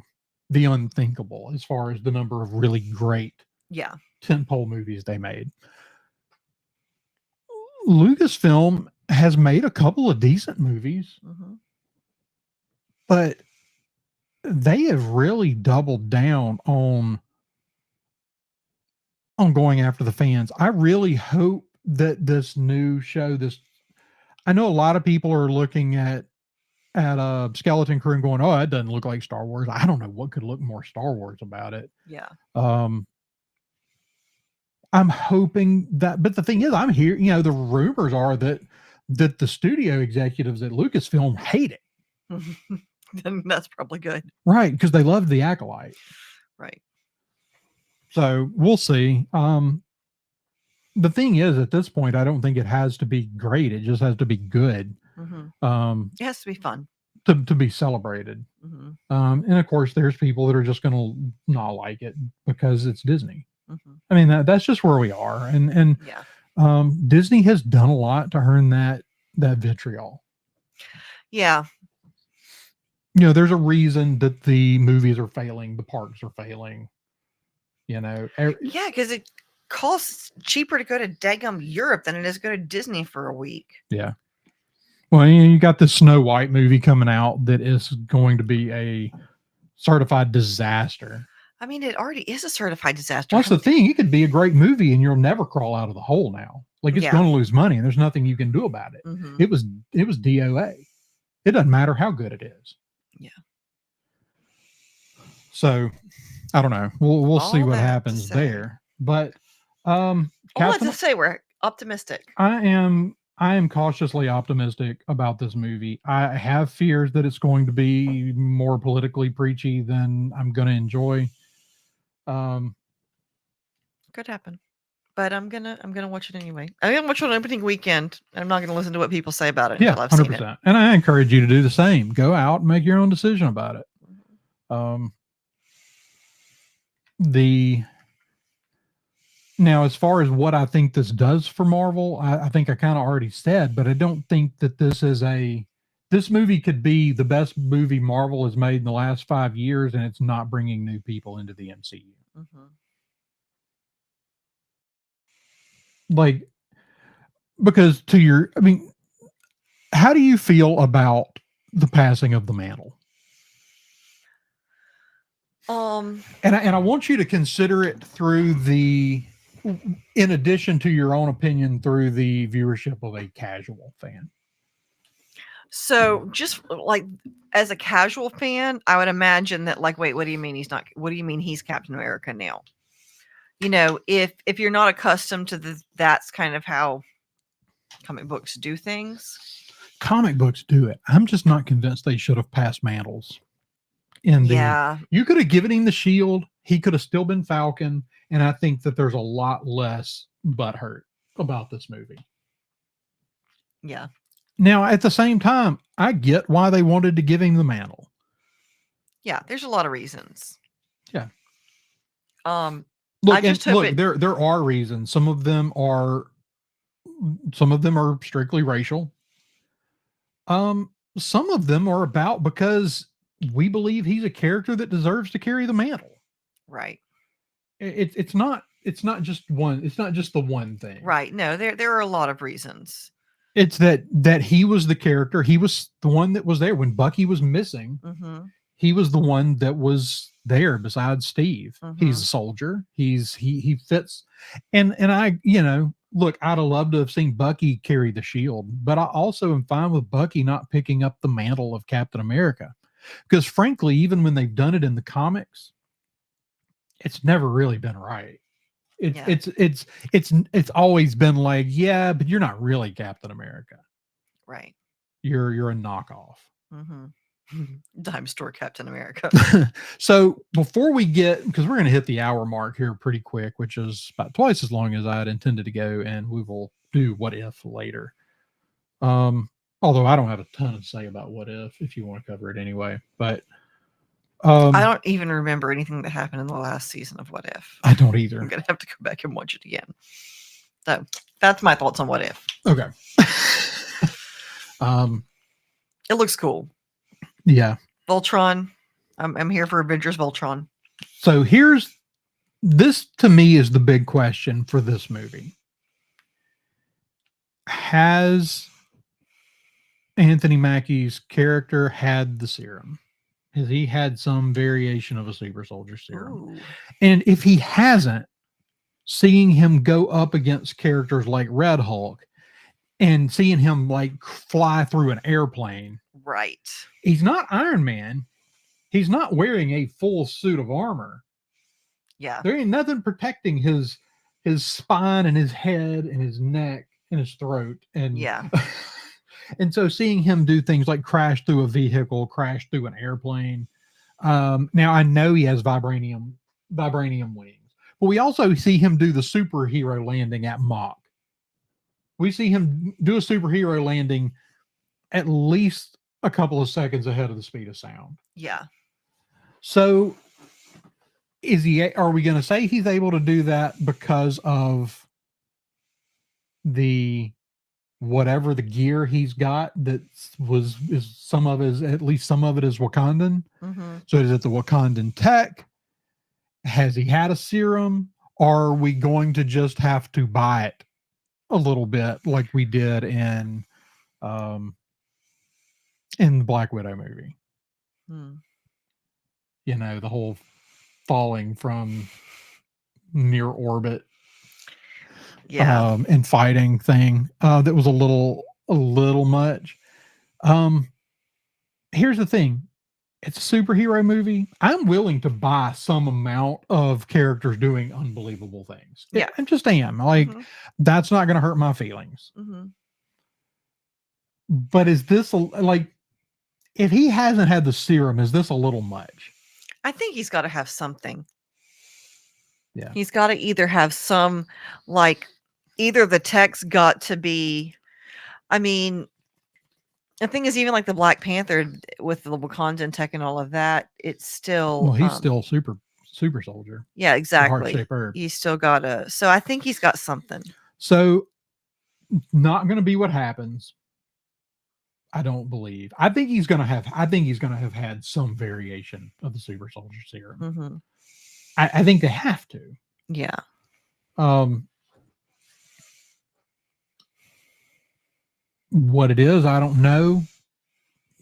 the unthinkable as far as the number of really great tentpole movies they made. Lucasfilm has made a couple of decent movies, but they have really doubled down on going after the fans. I really hope that this new show, I know a lot of people are looking at a Skeleton Crew and going, oh, that doesn't look like Star Wars. I don't know what could look more Star Wars about it. Yeah. I'm hoping that, but the thing is, I'm here, the rumors are that the studio executives at Lucasfilm hate it. Then that's probably good. Right. Because they loved The Acolyte. Right. So we'll see. The thing is, at this point, I don't think it has to be great. It just has to be good. Mm-hmm. It has to be fun to be celebrated. Mm-hmm. And of course, there's people that are just going to not like it because it's Disney. Mm-hmm. I mean, that's just where we are. And Disney has done a lot to earn that vitriol. Yeah. There's a reason that the movies are failing, the parks are failing. Yeah, because it costs cheaper to go to daggum Europe than it is to go to Disney for a week. Yeah. Well, you got the Snow White movie coming out that is going to be a certified disaster. I mean, it already is a certified disaster. That's the thing. It could be a great movie and you'll never crawl out of the hole now. Like, it's going to lose money and there's nothing you can do about it. Mm-hmm. It was DOA. It doesn't matter how good it is. Yeah. So I don't know. We'll see what happens there. But let's just say we're optimistic. I am cautiously optimistic about this movie. I have fears that it's going to be more politically preachy than I'm going to enjoy. Could happen, but I'm gonna watch it anyway. I'm gonna watch it on opening weekend. I'm not gonna listen to what people say about it until I've 100%. Seen it. And I encourage you to do the same. Go out and make your own decision about it. Now, as far as what I think this does for Marvel, I think I kind of already said, but I don't think that this movie could be the best movie Marvel has made in the last 5 years, and it's not bringing new people into the MCU. Mm-hmm. Like, because how do you feel about the passing of the mantle? And I want you to consider it through in addition to your own opinion, through the viewership of a casual fan. So just like as a casual fan, I would imagine that like, wait, what do you mean he's not? What do you mean he's Captain America now? If you're not accustomed to that's kind of how comic books do things. Comic books do it. I'm just not convinced they should have passed mantles. You could have given him the shield. He could have still been Falcon. And I think that there's a lot less butthurt about this movie. Yeah. Now, at the same time, I get why they wanted to give him the mantle. Yeah, there's a lot of reasons. Yeah. Look, there are reasons. Some of them are strictly racial. Some of them are about because we believe he's a character that deserves to carry the mantle. Right. It's not just one. It's not just the one thing. Right. No, there are a lot of reasons. It's that he was the character. He was the one that was there when Bucky was missing. Mm-hmm. He was the one that was there besides Steve. Mm-hmm. He's a soldier. He fits. And I, look, I'd have loved to have seen Bucky carry the shield, but I also am fine with Bucky not picking up the mantle of Captain America. Because frankly, even when they've done it in the comics, it's never really been right. It's always been like, yeah, but you're not really Captain America. Right. You're a knockoff. Mm-hmm. Dime store Captain America. So before we get, because we're going to hit the hour mark here pretty quick, which is about twice as long as I had intended to go, and we will do What If later. Although I don't have a ton to say about What If you want to cover it anyway, but I don't even remember anything that happened in the last season of What If. I don't either. I'm gonna have to go back and watch it again. So that's my thoughts on What If. Okay. It looks cool. Yeah. Voltron. I'm here for Avengers Voltron. So this to me is the big question for this movie. Has Anthony Mackie's character had the serum? Has he had some variation of a super soldier serum? Ooh. And if he hasn't, seeing him go up against characters like Red Hulk and seeing him like fly through an airplane. Right. He's not Iron Man. He's not wearing a full suit of armor. Yeah. There ain't nothing protecting his spine and his head and his neck and his throat. And yeah. And so seeing him do things like crash through a vehicle, crash through an airplane. Now I know he has vibranium wings, but we also see him do the superhero landing at Mach. We see him do a superhero landing at least a couple of seconds ahead of the speed of sound. Yeah. So are we going to say he's able to do that because of whatever the gear he's got at least some of it is Wakandan? Mm-hmm. So is it the Wakandan tech? Has he had a serum? Or are we going to just have to buy it a little bit like we did in the Black Widow movie? The whole falling from near orbit and fighting thing that was a little much. Here's the thing, it's a superhero movie. I'm willing to buy some amount of characters doing unbelievable things. Yeah. I just am like, that's not going to hurt my feelings. But is this if he hasn't had the serum, is this a little much? I think he's got to have something. Yeah. He's got to either have some, either the tech's got to be, the thing is, even like the Black Panther with the Wakandan tech and all of that, it's still. Well, he's still super soldier. Yeah, exactly. Heart-shaped herb. He's still got so I think he's got something. So, not going to be what happens. I don't believe. I think he's going to have had some variation of the super soldier serum. I think they have to. Yeah. What it is, I don't know.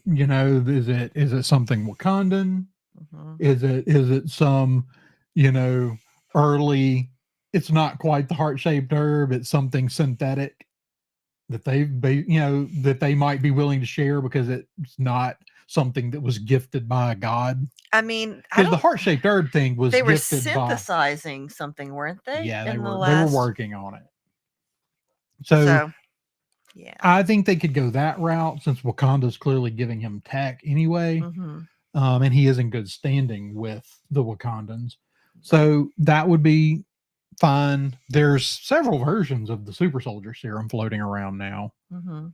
Is it something Wakandan? Is it some, early, it's not quite the heart-shaped herb, it's something synthetic. that that they might be willing to share because it's not something that was gifted by a god. I mean, I Because the don't. heart-shaped herb thing was They were gifted by, synthesizing something, weren't they? yeah, in the they were last. working on it. So So, yeah. I think they could go that route since Wakanda's clearly giving him tech anyway. Mhm. And he is in good standing with the Wakandans. So that would be fine. There's several versions of the super soldier serum floating around now. Mhm.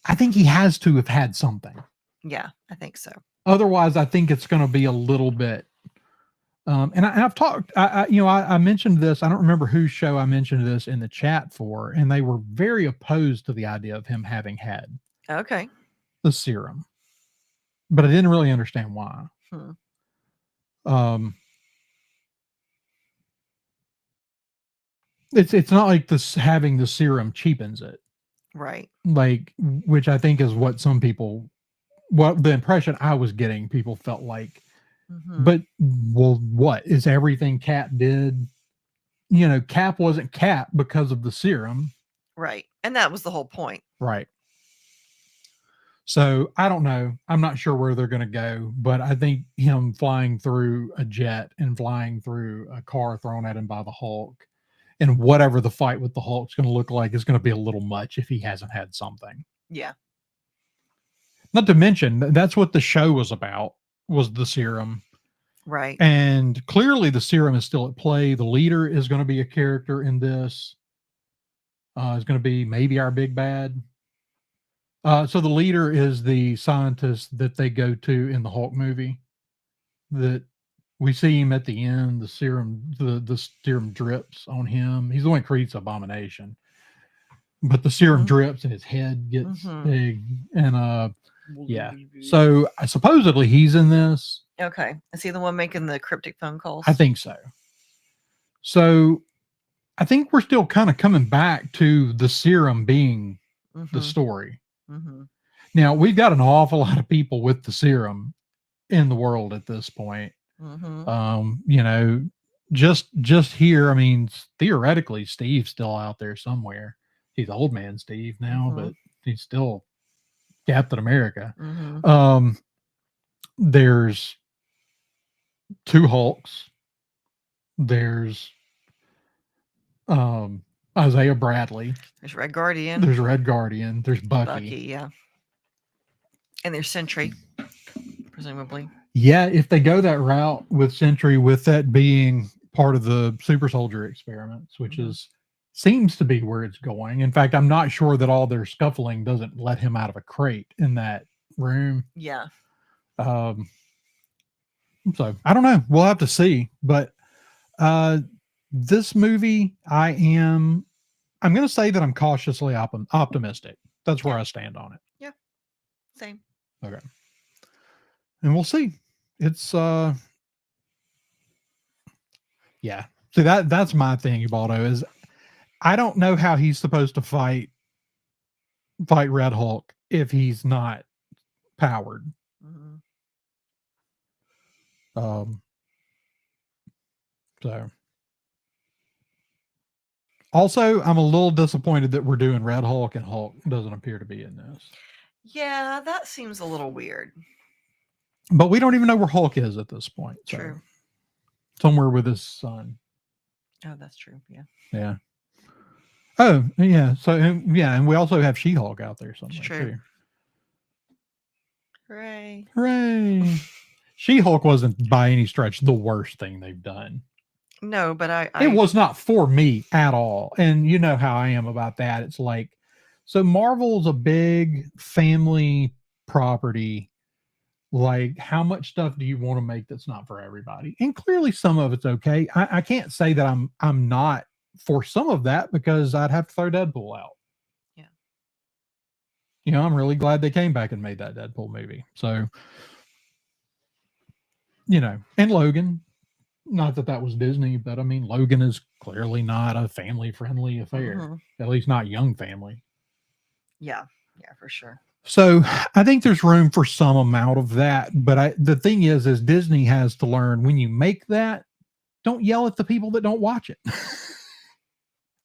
I think he has to have had something. Yeah, I think so. Otherwise, I think it's going to be a little bit. And I've talked, I mentioned this. I don't remember whose show I mentioned this in the chat for, and they were very opposed to the idea of him having had Okay. the serum, but I didn't really understand why. It's not like this having the serum cheapens it, Right. like, which I think is what some people, what the impression I was getting, people felt like. But well, what is everything Cap did? Cap wasn't Cap because of the serum. Right. And that was the whole point. Right. So I don't know. I'm not sure where they're going to go, but I think him flying through a jet and flying through a car thrown at him by the Hulk and whatever the fight with the Hulk's going to look like is going to be a little much if he hasn't had something. Yeah. Not to mention that's what the show was about, was the serum. Right. And clearly the serum is still at play. The leader is going to be a character in this. Is going to be maybe our big bad. So the leader is the scientist that they go to in the Hulk movie. That we see him at the end. The serum drips on him. He's the one who creates Abomination. But the serum drips and his head gets big. And yeah. So supposedly he's in this. Okay. Is he the one making the cryptic phone calls? I think so. So I think we're still kind of coming back to the serum being the story. Now, we've got an awful lot of people with the serum in the world at this point. Just here, I mean, theoretically, Steve's still out there somewhere. He's old man Steve now, but he's still Captain America. There's 2 Hulks. There's Isaiah Bradley. There's Red Guardian. There's Red Guardian. There's Bucky. Yeah. And there's Sentry, presumably. Yeah, if they go that route with Sentry, with that being part of the super soldier experiments, which seems to be where it's going. In fact, I'm not sure that all their scuffling doesn't let him out of a crate in that room. Yeah. So I don't know. We'll have to see. But this movie, I'm going to say that I'm cautiously optimistic. That's where I stand on it. Yeah. Same. Okay. And we'll see. It's yeah. See, that's my thing, Ubaldo, is I don't know how he's supposed to fight Red Hulk if he's not powered. So also, I'm a little disappointed that we're doing Red Hulk and Hulk doesn't appear to be in this. Yeah, that seems a little weird. But we don't even know where Hulk is at this point. So true. Somewhere with his son. Oh, that's true. Yeah. Yeah. Oh, yeah. So, yeah. And we also have She-Hulk out there somewhere. It's true. Too. Hooray. Hooray. She-Hulk wasn't by any stretch the worst thing they've done. No, but it was not for me at all. And you know how I am about that. It's like, so Marvel's a big family property. Like, how much stuff do you want to make that's not for everybody? And clearly some of it's okay. I can't say that I'm not for some of that, because I'd have to throw Deadpool out. Yeah. I'm really glad they came back and made that Deadpool movie. So, and Logan, not that was Disney, but I mean, Logan is clearly not a family-friendly affair, at least not young family. Yeah. Yeah, for sure. So I think there's room for some amount of that. But the thing is Disney has to learn, when you make that, don't yell at the people that don't watch it.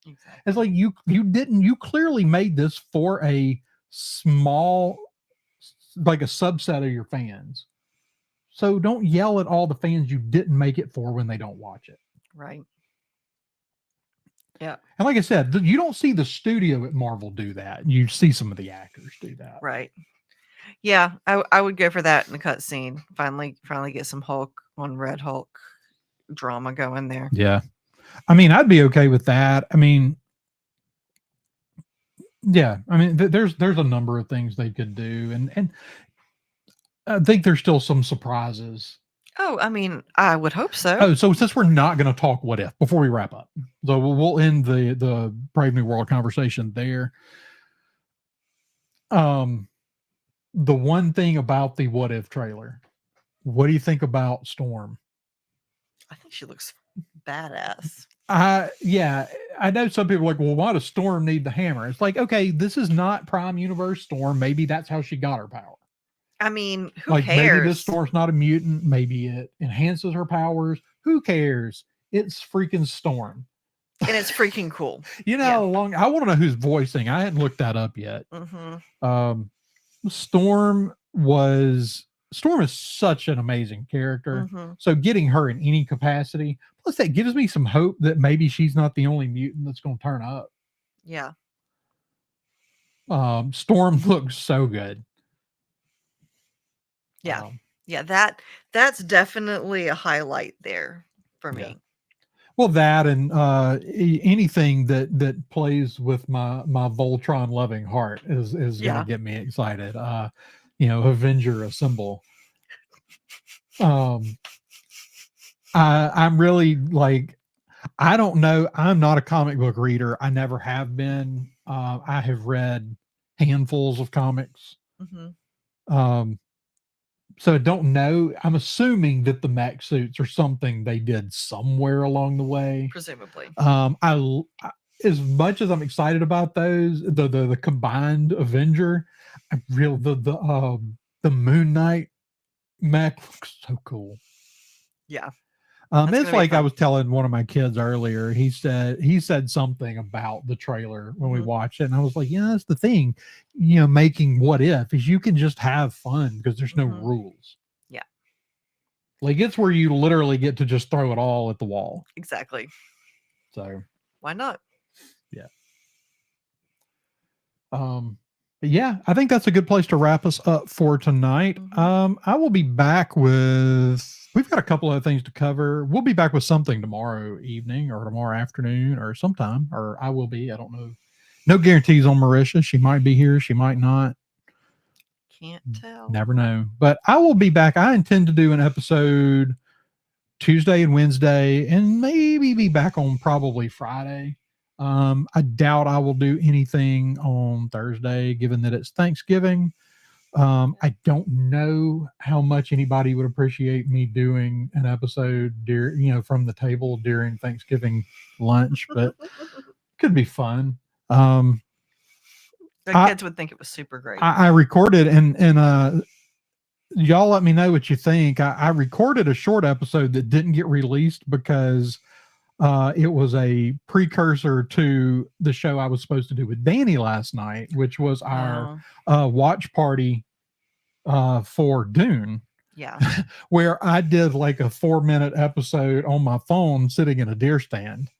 Exactly. It's like you clearly made this for a small, like a subset of your fans. So don't yell at all the fans you didn't make it for when they don't watch it. Right. Yeah. And like I said, you don't see the studio at Marvel do that. You see some of the actors do that. Right. Yeah, I would go for that in the cutscene. Finally get some Hulk on Red Hulk drama going there. Yeah. I mean, I'd be okay with that. I mean, yeah. I mean, there's a number of things they could do, and I think there's still some surprises. Oh, I mean, I would hope so. Oh, so since we're not going to talk what if before we wrap up, so we'll end the Brave New World conversation there. The one thing about the what if trailer, what do you think about Storm? I think she looks badass. Yeah, I know some people are like, well, why does Storm need the hammer? It's like, okay, this is not Prime Universe Storm. Maybe that's how she got her power. I mean, who Like cares? maybe this Storm's not a mutant. Maybe it enhances her powers. Who cares? It's freaking Storm. And it's freaking cool. You know how long I want to know who's voicing. I hadn't looked that up yet. Storm is such an amazing character. So getting her in any capacity, plus that gives me some hope that maybe she's not the only mutant that's going to turn up. Yeah. Storm looks so good. Yeah. Yeah, that's definitely a highlight there for me. Yeah. Well, that and anything that plays with my Voltron loving heart is gonna get me excited. Avenger Assemble. I'm really like, I don't know. I'm not a comic book reader. I never have been. I have read handfuls of comics. So I don't know. I'm assuming that the mech suits are something they did somewhere along the way. Presumably. I as much as I'm excited about those, the combined Avenger, the Moon Knight mech looks so cool. Yeah. It's like I was telling one of my kids earlier. He said something about the trailer when we watched it, and I was like, "Yeah, that's the thing. Making what if is you can just have fun because there's no rules. Yeah, like it's where you literally get to just throw it all at the wall. Exactly. So why not? Yeah. But yeah, I think that's a good place to wrap us up for tonight. I will be back we've got a couple of things to cover. We'll be back with something tomorrow evening or tomorrow afternoon or sometime, or I will be. I don't know. No guarantees on Marisha. She might be here. She might not. Can't tell. Never know. But I will be back. I intend to do an episode Tuesday and Wednesday and maybe be back on probably Friday. I doubt I will do anything on Thursday, given that it's Thanksgiving. I don't know how much anybody would appreciate me doing an episode from the table during Thanksgiving lunch, but could be fun. The kids would think it was super great. I recorded and y'all let me know what you think. I recorded a short episode that didn't get released because it was a precursor to the show I was supposed to do with Danny last night, which was our watch party for Dune. Yeah. Where I did like a 4-minute episode on my phone sitting in a deer stand.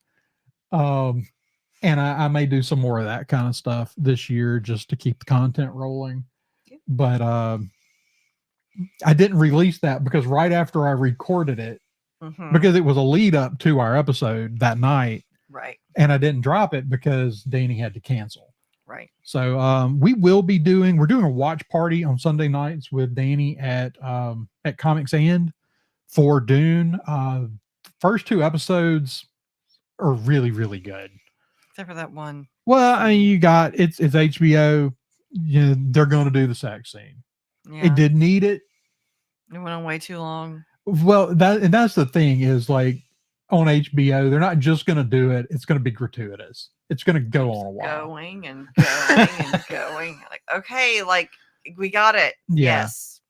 And I may do some more of that kind of stuff this year just to keep the content rolling. Yeah. But I didn't release that because right after I recorded it, because it was a lead up to our episode that night. Right. And I didn't drop it because Danny had to cancel. Right. So we're doing a watch party on Sunday nights with Danny at Comics And for Dune. First 2 episodes are really, really good. Except for that one. Well, I mean, you got it's HBO. They're going to do the sex scene. Yeah. It didn't need it. It went on way too long. Well, that's the thing is like on HBO, they're not just going to do it. It's going to be gratuitous. It's going to go on a while. Going and going and going. Like, okay, like we got it. Yeah. Yes.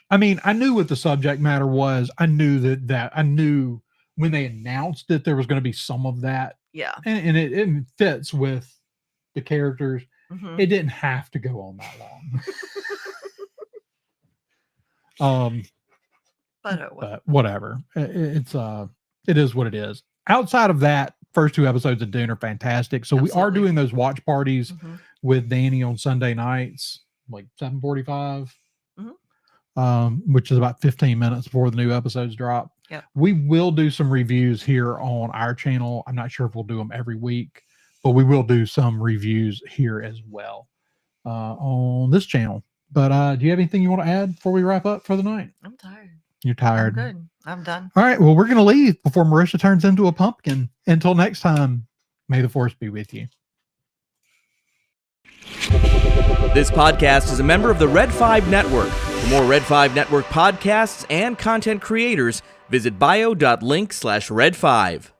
I mean, I knew what the subject matter was. I knew that I knew when they announced it, there was going to be some of that Yeah. and it fits with the characters. Mhm. It didn't have to go on that long. But oh well. But whatever. It is what it is. Outside of that, first 2 episodes of Dune are fantastic. So we are Absolutely. doing those watch parties Mhm. with Danny on Sunday nights, like 7:45, Mhm. which is about 15 minutes before the new episodes drop. Yep. We will do some reviews here on our channel. I'm not sure if we'll do them every week, but we will do some reviews here as well on this channel. But do you have anything you want to add before we wrap up for the night? I'm tired. You're tired. I'm good. I'm done. All right. Well, we're going to leave before Marisha turns into a pumpkin. Until next time, may the force be with you. This podcast is a member of the Red 5 Network. For more Red 5 Network podcasts and content creators, visit bio.link/Red5.